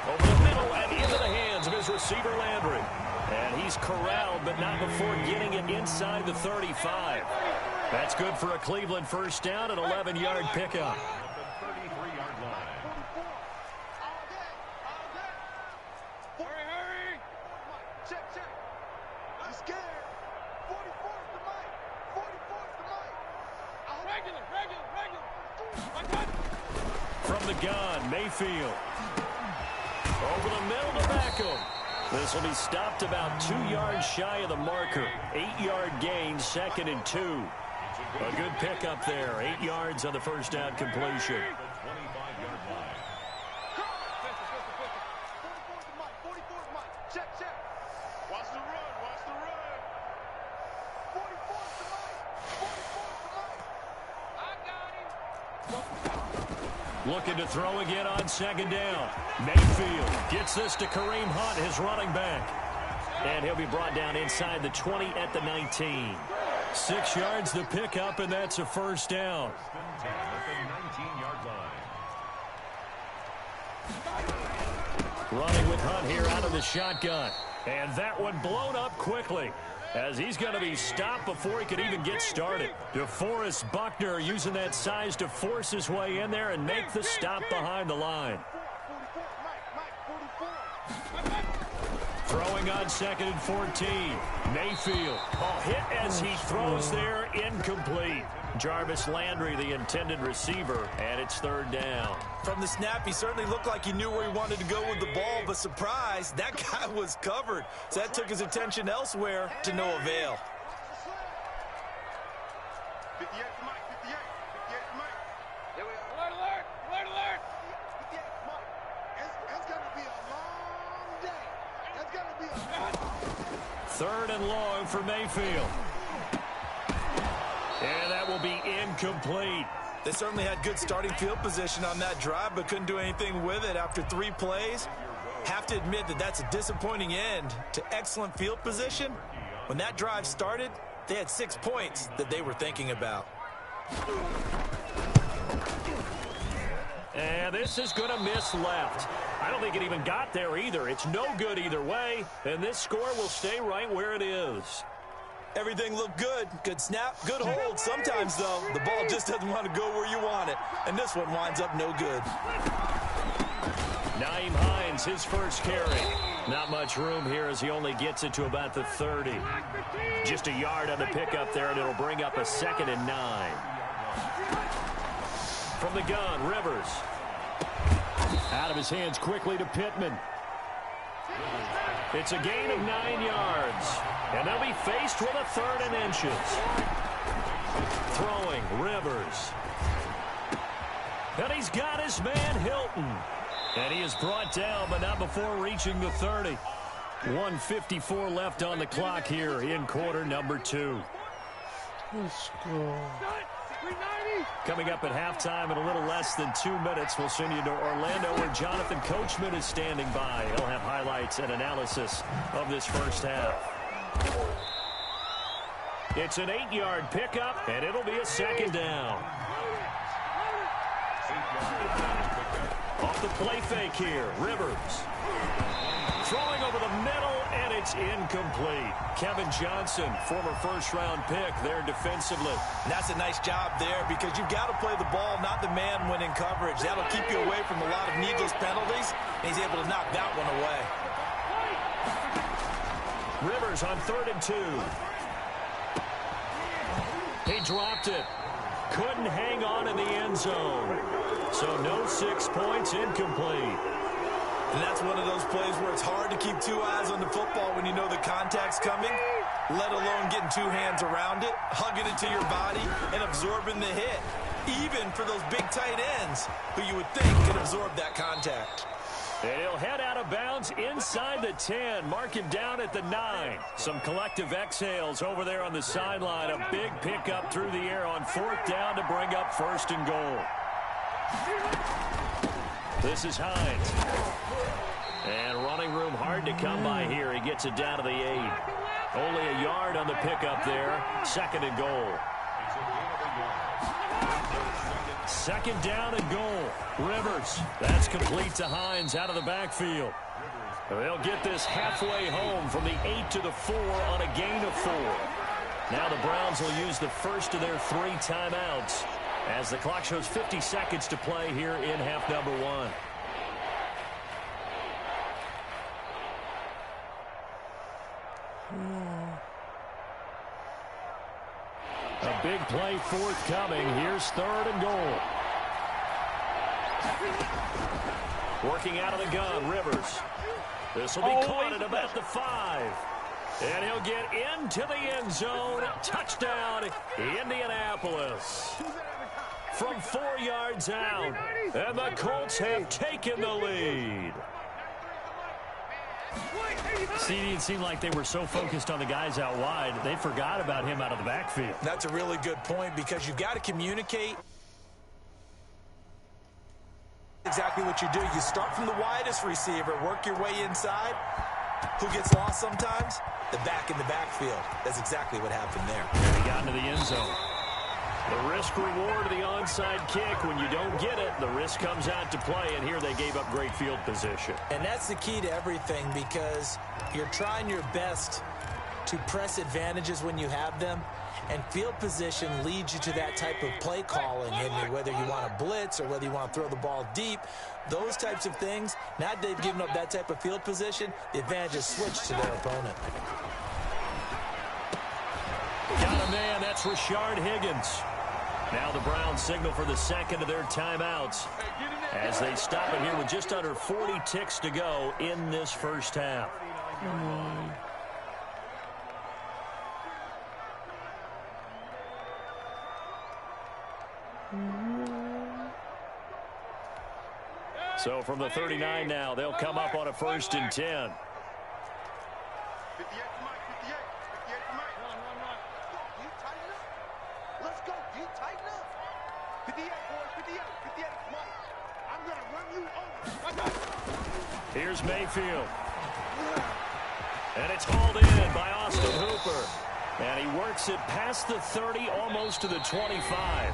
over the middle and into the hands of his receiver Landry. And he's corralled, but not before getting it inside the 35. That's good for a Cleveland first down, an 11-yard pickup. From the gun, Mayfield. Over the middle to Beckham. This will be stopped about 2 yards shy of the marker. 8-yard gain, 2nd and 2. A good pickup there. 8 yards on the first down completion. Looking to throw again on 2nd down. Mayfield gets this to Kareem Hunt, his running back. And he'll be brought down inside the 20 at the 19. 6 yards the pickup, and that's a first down. Running with Hunt here out of the shotgun. And that one blown up quickly, as he's going to be stopped before he could even get started. DeForest Buckner using that size to force his way in there and make the stop behind the line. Throwing on 2nd and 14. Mayfield. A hit as he throws there, incomplete. Jarvis Landry, the intended receiver, and it's 3rd down. From the snap, he certainly looked like he knew where he wanted to go with the ball, but surprise, that guy was covered. So that took his attention elsewhere to no avail. 58 to Mike, 58 to Mike. There we are. Alert, alert, alert. 58 to Mike. It's going to be a long day. It's going to be a 3rd and long for Mayfield. And that will be incomplete. They certainly had good starting field position on that drive, but couldn't do anything with it after 3 plays. Have to admit that that's a disappointing end to excellent field position. When that drive started, they had 6 points that they were thinking about. And this is going to miss left. I don't think it even got there either. It's no good either way, and this score will stay right where it is. Everything looked good. Good snap, good hold. Sometimes, though, the ball just doesn't want to go where you want it. And this one winds up no good. Nyheim Hines, his first carry. Not much room here as he only gets it to about the 30. Just a yard on the pickup there, and it'll bring up a 2nd and 9. From the gun, Rivers. Out of his hands quickly to Pittman. It's a gain of 9 yards. And they'll be faced with a 3rd and inches. Throwing, Rivers. And he's got his man, Hilton. And he is brought down, but not before reaching the 30. 1:54 left on the clock here in quarter number 2. Let's go. Coming up at halftime in a little less than 2 minutes, we'll send you to Orlando, where Jonathan Coachman is standing by. He'll have highlights and analysis of this first half. It's an 8-yard pickup, and it'll be a 2nd down. Off the play fake here, Rivers. Throwing over the middle, and it's incomplete. Kevin Johnson, former first-round pick there defensively. And that's a nice job there, because you've got to play the ball, not the man when in coverage. That'll keep you away from a lot of needless penalties, and he's able to knock that one away. Rivers on 3rd and 2. He dropped it. Couldn't hang on in the end zone. So no 6 points, incomplete. And that's one of those plays where it's hard to keep 2 eyes on the football when you know the contact's coming, let alone getting 2 hands around it, hugging it to your body, and absorbing the hit. Even for those big tight ends who you would think could absorb that contact. And he'll head out of bounds inside the 10. Mark him down at the 9. Some collective exhales over there on the sideline. A big pickup through the air on 4th down to bring up 1st and goal. This is Hines. And running room hard to come by here. He gets it down to the 8. Only a yard on the pickup there. 2nd and goal. second down and goal. Rivers. That's complete to Hines out of the backfield. They'll get this halfway home from the 8 to the 4 on a gain of 4. Now the Browns will use the first of their 3 timeouts as the clock shows 50 seconds to play here in half number 1. A big play forthcoming. Here's 3rd and goal. Working out of the gun, Rivers. This will be caught at about the 5. And he'll get into the end zone. Touchdown, Indianapolis. From 4 yards out. And the Colts have taken the lead. See, it seemed like they were so focused on the guys out wide, they forgot about him out of the backfield. That's a really good point because you've got to communicate exactly what you do. You start from the widest receiver, work your way inside. Who gets lost sometimes? The back in the backfield. That's exactly what happened there. And he got into the end zone. The risk-reward of the onside kick, when you don't get it, the risk comes out to play, and here they gave up great field position. And that's the key to everything because you're trying your best to press advantages when you have them, and field position leads you to that type of play calling, and whether you want to blitz or whether you want to throw the ball deep, those types of things, now that they've given up that type of field position, the advantage is switched to their opponent. Got a man, that's Rashard Higgins. Now the Browns signal for the second of their timeouts as they stop it here with just under 40 ticks to go in this first half. So from the 39 now, they'll come up on a 1st and 10. Here's Mayfield. And it's hauled in by Austin Hooper. And he works it past the 30, almost to the 25.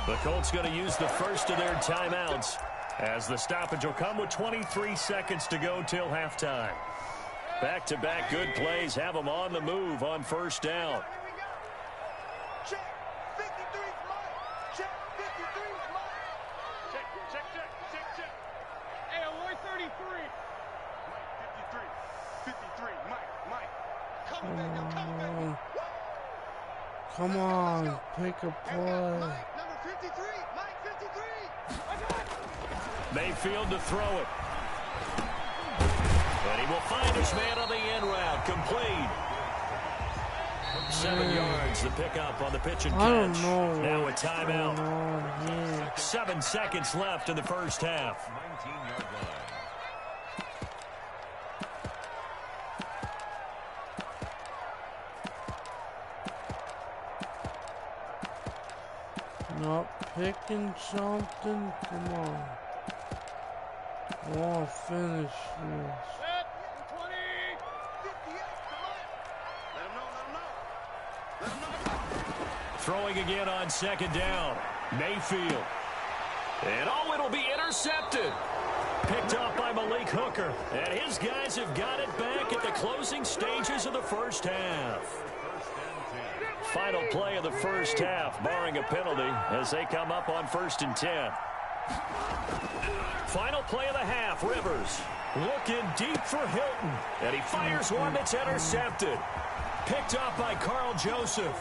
The Colts going to use the first of their timeouts as the stoppage will come with 23 seconds to go till halftime. Back-to-back good plays have them on the move on 1st down. Check. 53 Mike. Check. 53 Mike. Check. Hey, Lloyd 33. Mike 53. Mike. Coming back. Come on, pick a play. Mike, number 53. Mike 53. Mayfield to throw it. And he will find his man on the end route. Complete. 7 yards, the pickup on the pitch and catch. I don't know. Now a timeout. 7 seconds left in the first half. 19-yard line. Not picking something? Come on. I want to finish this. Throwing again on 2nd down. Mayfield. And it'll be intercepted. Picked off by Malik Hooker. And his guys have got it back at the closing stages of the first half. Final play of the first half, barring a penalty, as they come up on 1st and 10. Final play of the half, Rivers. Looking deep for Hilton. And he fires one that's intercepted. Picked off by Carl Joseph.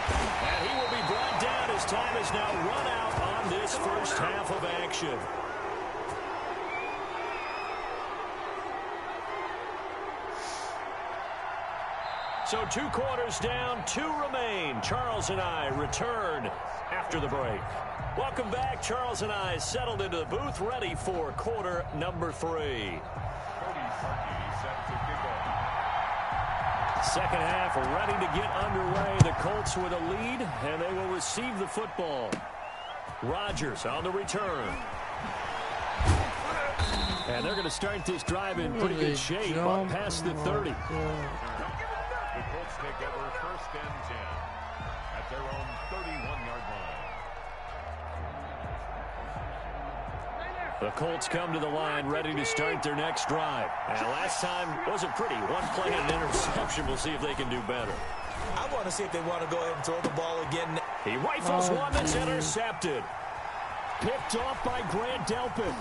And he will be brought down as time has now run out on this first half of action. So 2 quarters down, 2 remain. Charles and I return after the break. Welcome back. Charles and I settled into the booth, ready for quarter number 3. Second half ready to get underway. The Colts with a lead, and they will receive the football. Rodgers on the return. And they're going to start this drive in pretty good shape up past the 30. The Colts take over 1st and 10 at their own 31-yard line. The Colts come to the line ready to start their next drive. And last time wasn't pretty. One play and an interception. We'll see if they can do better. I want to see if they want to go ahead and throw the ball again. He rifles one that's intercepted. Picked off by Grant Delpin.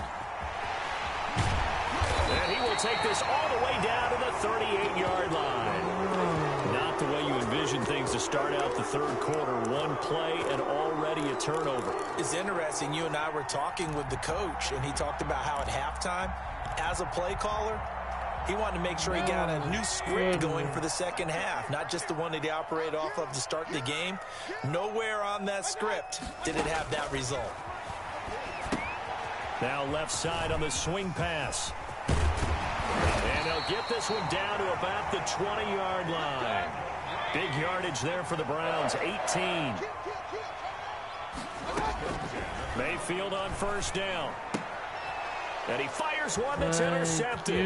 And he will take this all the way down to the 38-yard line. Not the way you envision things to start out the third quarter. One play and already a turnover. It's interesting. You and I were talking with the coach, and he talked about how at halftime, as a play caller, he wanted to make sure he got a new script going for the second half, not just the one that he operated off of to start the game. Nowhere on that script did it have that result. Now left side on the swing pass. And they'll get this one down to about the 20-yard line. Big yardage there for the Browns, 18. Mayfield on first down. And he fires one that's intercepted.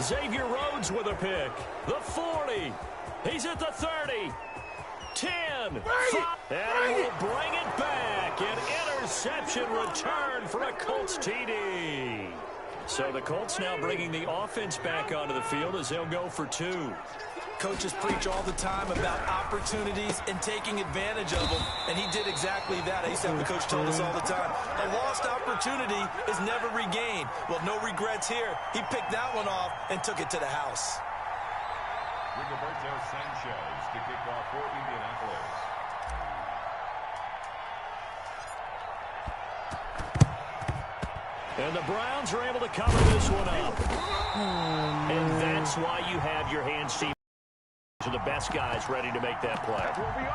Xavier Rhodes with a pick. The 40. He's at the 30. 10. 5. And he will bring it back. An interception return for a Colts TD. So the Colts now bringing the offense back onto the field as they'll go for 2. Coaches preach all the time about opportunities and taking advantage of them, and he did exactly that. I used to have the coach tell us all the time, a lost opportunity is never regained. Well, no regrets here. He picked that one off and took it to the house. Rigoberto Sanchez to kick off for Indianapolis. And the Browns are able to cover this one up. And that's why you have your hands team to the best guys ready to make that play.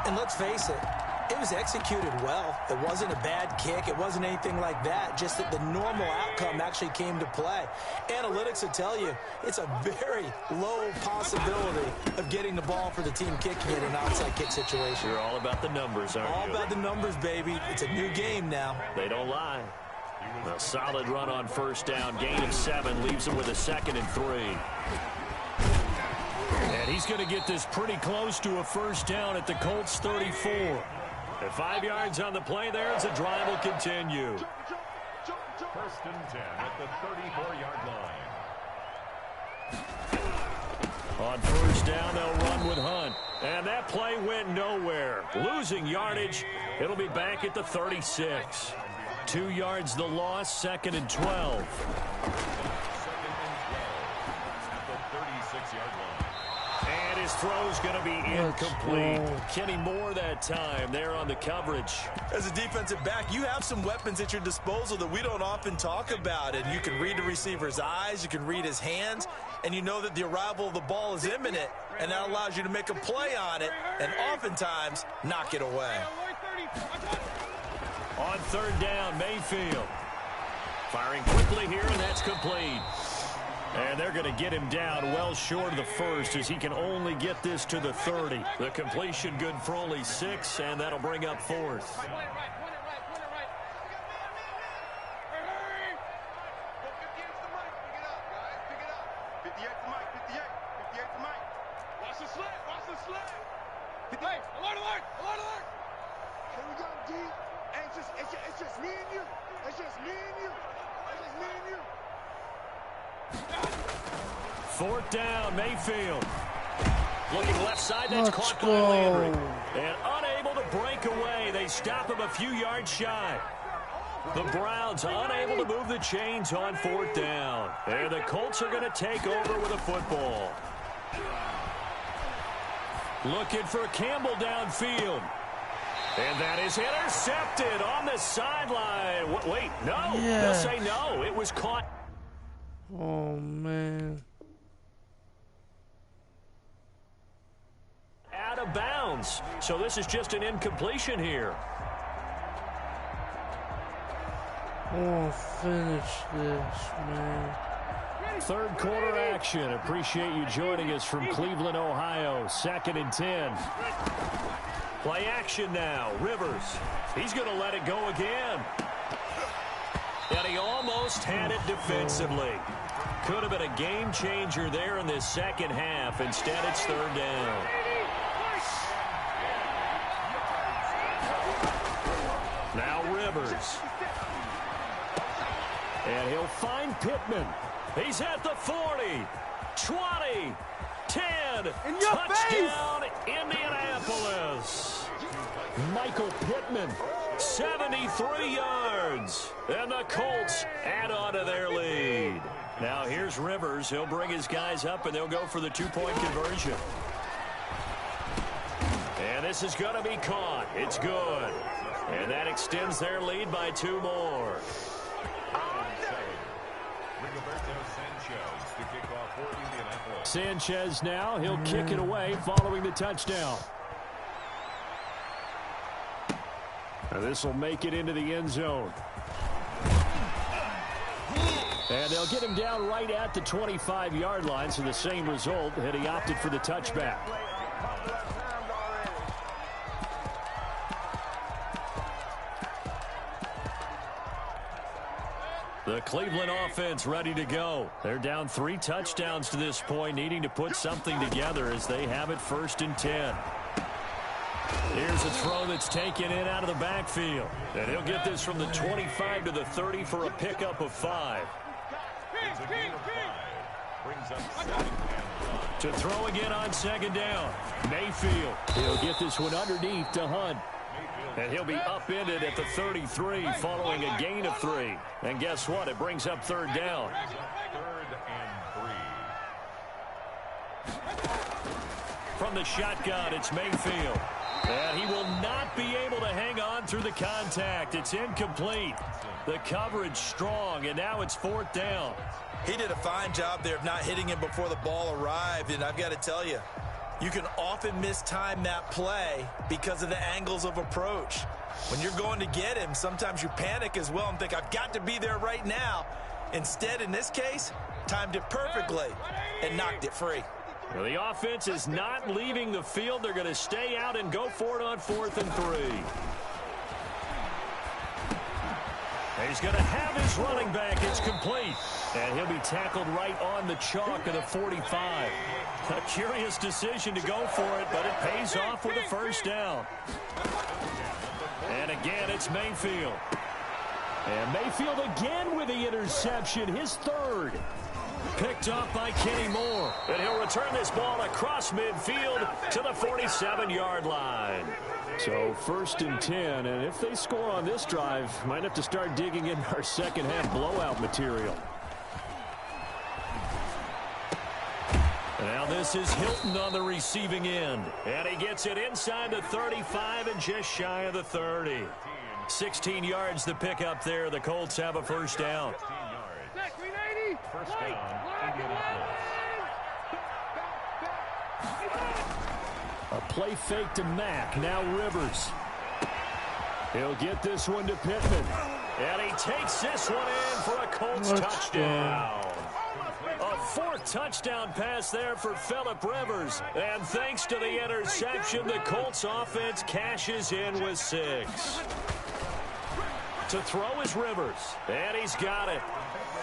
And let's face it, it was executed well. It wasn't a bad kick. It wasn't anything like that. Just that the normal outcome actually came to play. Analytics will tell you it's a very low possibility of getting the ball for the team kicking it in an outside kick situation. You're all about the numbers, aren't you? All about the numbers, baby. It's a new game now. They don't lie. A solid run on first down. Gain of 7 leaves him with a 2nd and 3. And he's going to get this pretty close to a first down at the Colts 34. At 5 yards on the play there as the drive will continue. First and 10 at the 34-yard line. On first down, they'll run with Hunt. And that play went nowhere. Losing yardage. It'll be back at the 36. 2 yards the loss, 2nd and 12. 2nd and 12 at the 36-yard line. And his throw's going to be incomplete. Kenny Moore that time there on the coverage. As a defensive back, you have some weapons at your disposal that we don't often talk about. And you can read the receiver's eyes, you can read his hands, and you know that the arrival of the ball is imminent, and that allows you to make a play on it and oftentimes knock it away. On third down, Mayfield. Firing quickly here, and that's complete. And they're going to get him down well short of the first as he can only get this to the 30. The completion good for only 6, and that'll bring up 4th. It's just me and you. It's just me and you. It's just me and you. 4th down, Mayfield. Looking left side, that's caught by Landry. And unable to break away. They stop him a few yards shy. The Browns unable to move the chains on 4th down. And the Colts are going to take over with a football. Looking for Campbell downfield. And that is intercepted on the sideline. Wait, no. Yeah. They'll say no. It was caught. Oh, man. Out of bounds. So this is just an incompletion here. I want to finish this, man. Third quarter action. Appreciate you joining us from Cleveland, Ohio. 2nd and 10. Play action now. Rivers. He's going to let it go again. And he almost had it defensively. Could have been a game changer there in this second half. Instead, it's 3rd down. Now Rivers. And he'll find Pittman. He's at the 40, 20, 10. In your Touchdown, Indianapolis. Michael Pittman, 73 yards. And the Colts add on to their lead. Now here's Rivers. He'll bring his guys up, and they'll go for the two-point conversion. And this is going to be caught. It's good. And that extends their lead by 2 more. Sanchez now. He'll kick it away following the touchdown. Now this will make it into the end zone. And they'll get him down right at the 25-yard line, so the same result had he opted for the touchback. The Cleveland offense ready to go. They're down 3 touchdowns to this point, needing to put something together as they have it 1st and 10. Here's a throw that's taken in out of the backfield. And he'll get this from the 25 to the 30 for a pickup of 5. Brings up 2nd and 1. To throw again on 2nd down. Mayfield. He'll get this one underneath to Hunt. And he'll be upended at the 33 following a gain of 3. And guess what? It brings up 3rd down. 3rd and 3. From the shotgun, it's Mayfield. And he will not be able to hang on through the contact. It's incomplete. The coverage strong, and now it's 4th down. He did a fine job there of not hitting him before the ball arrived, and I've got to tell you, you can often mistime that play because of the angles of approach. When you're going to get him, sometimes you panic as well and think, I've got to be there right now. Instead, in this case, timed it perfectly and knocked it free. Well, the offense is not leaving the field. They're going to stay out and go for it on 4th and 3. He's going to have his running back. It's complete. And he'll be tackled right on the chalk of the 45. A curious decision to go for it, but it pays off with a 1st down. And again, it's Mayfield. And Mayfield again with the interception, his 3rd. Picked off by Kenny Moore. And he'll return this ball across midfield to the 47-yard line. So 1st and 10, and if they score on this drive, might have to start digging in our second-half blowout material. And now this is Hilton on the receiving end. And he gets it inside the 35 and just shy of the 30. 16 yards to pick up there. The Colts have a 1st down. 1st down, Indianapolis. A play fake to Mack. Now Rivers. He'll get this one to Pittman. And he takes this one in for a Colts touchdown. A 4th touchdown pass there for Phillip Rivers. And thanks to the interception, the Colts offense cashes in with 6. To throw is Rivers. And he's got it.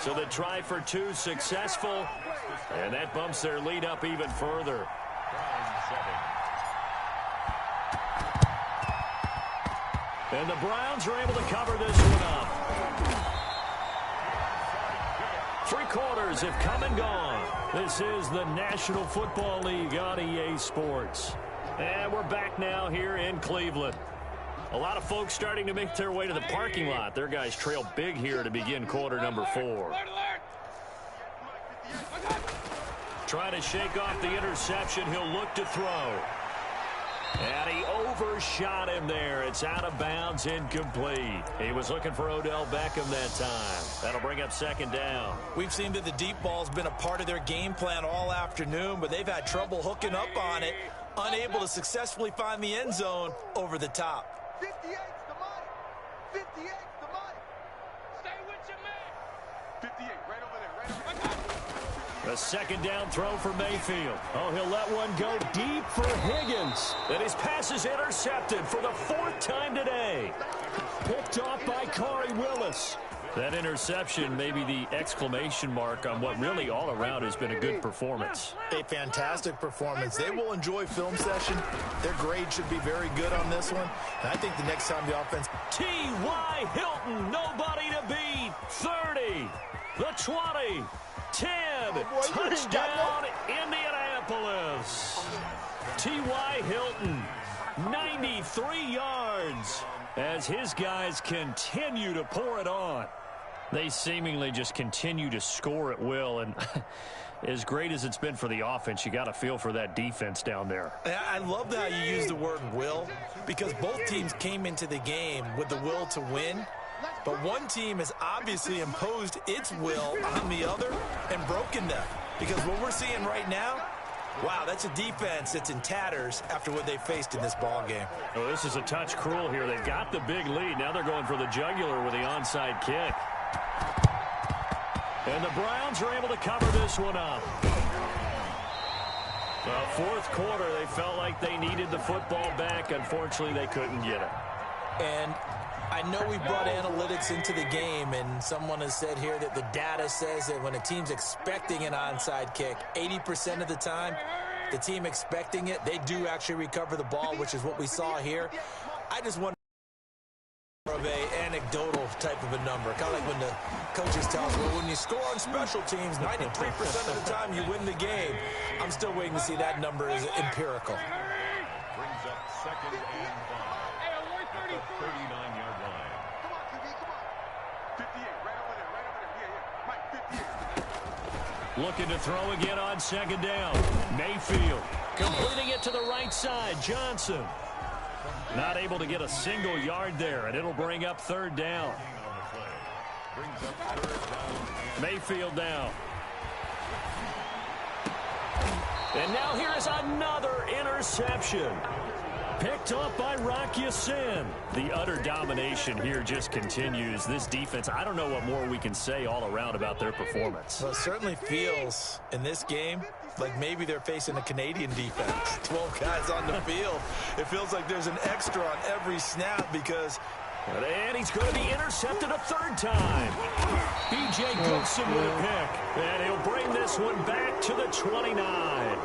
So the try for 2 successful. And that bumps their lead up even further. And the Browns are able to cover this one up. 3 quarters have come and gone. This is the National Football League on EA Sports. And we're back now here in Cleveland. A lot of folks starting to make their way to the parking lot. Their guys trail big here to begin quarter number 4. Trying to shake off the interception. He'll look to throw. And he overshot him there. It's out of bounds, incomplete. He was looking for Odell Beckham that time. That'll bring up 2nd down. We've seen that the deep ball's been a part of their game plan all afternoon, but they've had trouble hooking up on it, unable to successfully find the end zone over the top. 58's the money. 58's the money. Stay with your man. 58, right over there, right over there. A 2nd down throw for Mayfield. Oh, he'll let one go deep for Higgins. And his pass is intercepted for the 4th time today. Picked off by Corey Willis. That interception may be the exclamation mark on what really all around has been a good performance. A fantastic performance. They will enjoy film session. Their grade should be very good on this one. And I think the next time the offense... T.Y. Hilton, nobody to beat. 30, the 20, 10, touchdown Indianapolis. T.Y. Hilton, 93 yards as his guys continue to pour it on. They seemingly just continue to score at will, and as great as it's been for the offense, you got to feel for that defense down there. I love how you use the word will, because both teams came into the game with the will to win, but one team has obviously imposed its will on the other and broken them. Because what we're seeing right now, wow, that's a defense that's in tatters after what they faced in this ball game. Well, this is a touch cruel here. They've got the big lead. Now they're going for the jugular with the onside kick. And the Browns are able to cover this one up. The fourth quarter, they felt like they needed the football back. Unfortunately, they couldn't get it. And I know we brought analytics into the game, and someone has said here that the data says that when a team's expecting an onside kick, 80% of the time, the team expecting it, they do actually recover the ball, which is what we saw here. I just wonder of a anecdotal type of a number, kind of like when the coaches tell us, well, when you score on special teams, 93% of the time you win the game. I'm still waiting to see that number is empirical. Brings up second and 5 at the 39-yard line. Come on, QB, come on. 58, right over there, right over there. Yeah, Mike, 58. Looking to throw again on second down. Mayfield completing it to the right side. Johnson not able to get a single yard there, and it'll bring up third down. Brings up third down. Mayfield down. And now here is another interception. Picked up by Rocky Sin. The utter domination here just continues. This defense, I don't know what more we can say all around about their performance. Well, it certainly feels in this game like maybe they're facing a Canadian defense. 12 guys on the field. It feels like there's an extra on every snap because... And he's going to be intercepted a third time. B.J. Goodson with a pick. And he'll bring this one back to the 29.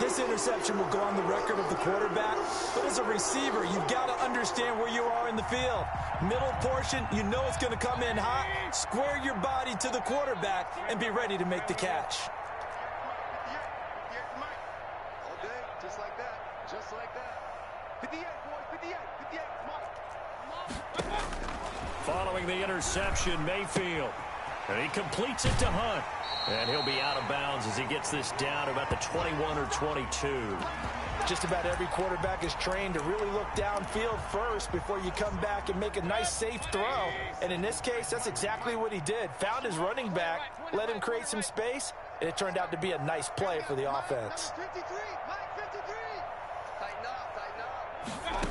This interception will go on the record of the quarterback, but as a receiver, you've got to understand where you are in the field. Middle portion, you know it's going to come in hot. Square your body to the quarterback and be ready to make the catch. 58, Mike. All day, just like that. Just like that. 58, boys, 58, 58, Mike. Following the interception, Mayfield. And he completes it to Hunt. And he'll be out of bounds as he gets this down to about the 21 or 22. Just about every quarterback is trained to really look downfield first before you come back and make a nice, safe throw. And in this case, that's exactly what he did. Found his running back, let him create some space, and it turned out to be a nice play for the offense. 53, Mike, 53. Tighten up, tighten up.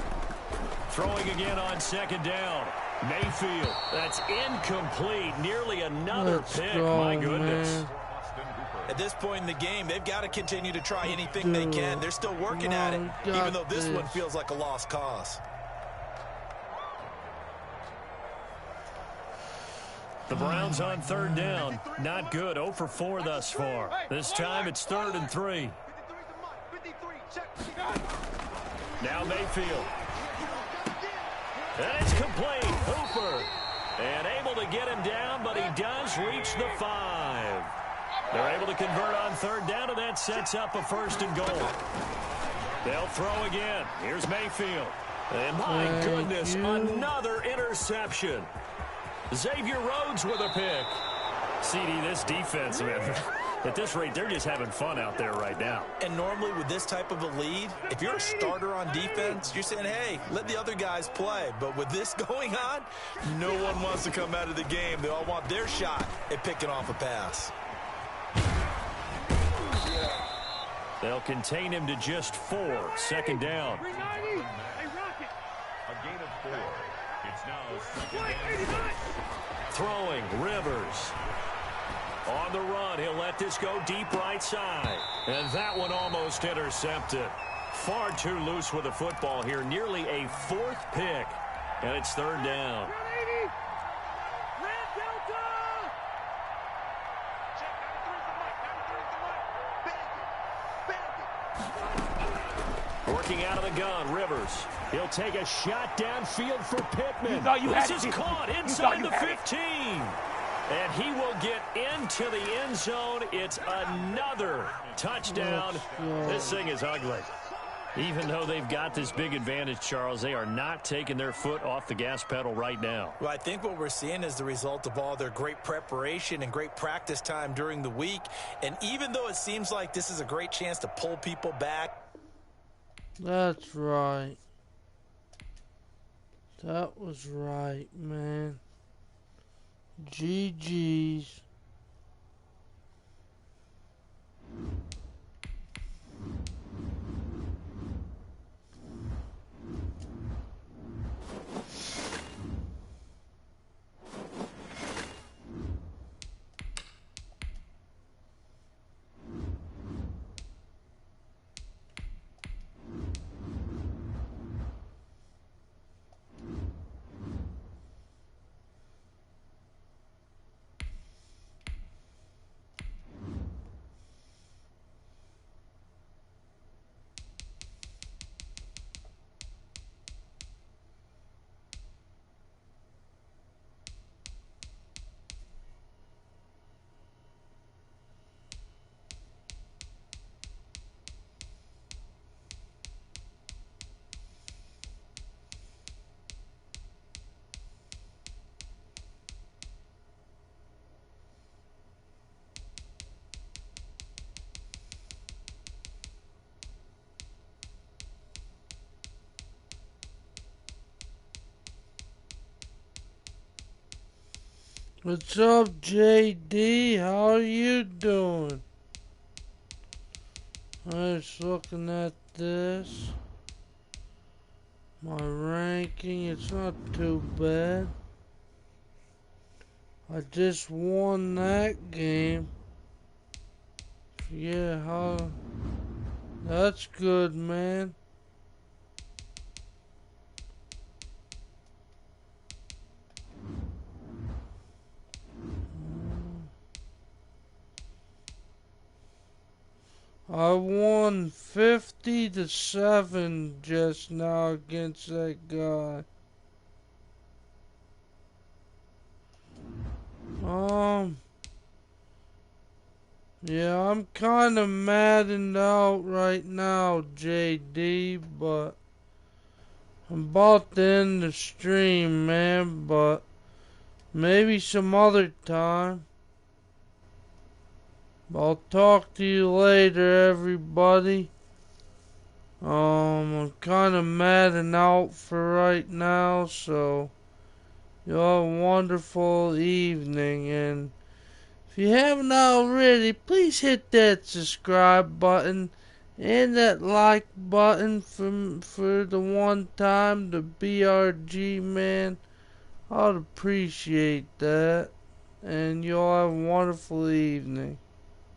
Throwing again on second down. Mayfield, that's incomplete. Nearly another pick. My goodness. Man. At this point in the game, they've got to continue to try anything they can. They're still working at it, even though this one feels like a lost cause. The Browns on third down. Not good. 0 for 4 thus far. This time it's 3rd and 3. 53, check. Now Mayfield. And it's complete. Hooper. And able to get him down, but he does reach the 5. They're able to convert on third down, and that sets up a 1st and goal. They'll throw again. Here's Mayfield. And my goodness, another interception. Xavier Rhodes with a pick. CD, this defense, man, at this rate, they're just having fun out there right now. And normally with this type of a lead, if you're a starter on defense, you're saying, hey, let the other guys play. But with this going on, no one wants to come out of the game. They all want their shot at picking off a pass. They'll contain him to just 4. 2nd down. A gain of 4. It's now 2nd and 6. Throwing, Rivers. On the run, he'll let this go deep right side. And that one almost intercepted. Far too loose with the football here. Nearly a 4th pick. And it's 3rd down. Working out of the gun, Rivers. He'll take a shot downfield for Pittman. You thought you had this it. is caught inside the 15. And he will get into the end zone. It's another touchdown. This thing is ugly. Even though they've got this big advantage, Charles, they are not taking their foot off the gas pedal right now. Well, I think what we're seeing is the result of all their great preparation and great practice time during the week. And even though it seems like this is a great chance to pull people back. That's right. That was right, man. GG's. What's up, JD? How are you doing? I was looking at this. My ranking, it's not too bad. I just won that game. Yeah, how... That's good, man. I won 50-7 just now against that guy. Yeah, I'm kind of maddened out right now, JD, but I'm about to end the stream, man, but maybe some other time. I'll talk to you later, everybody. I'm kind of mad and out for right now, so you have a wonderful evening. And if you haven't already, please hit that subscribe button and that like button for the one time, the BRG, man. I'd appreciate that. And you'll have a wonderful evening.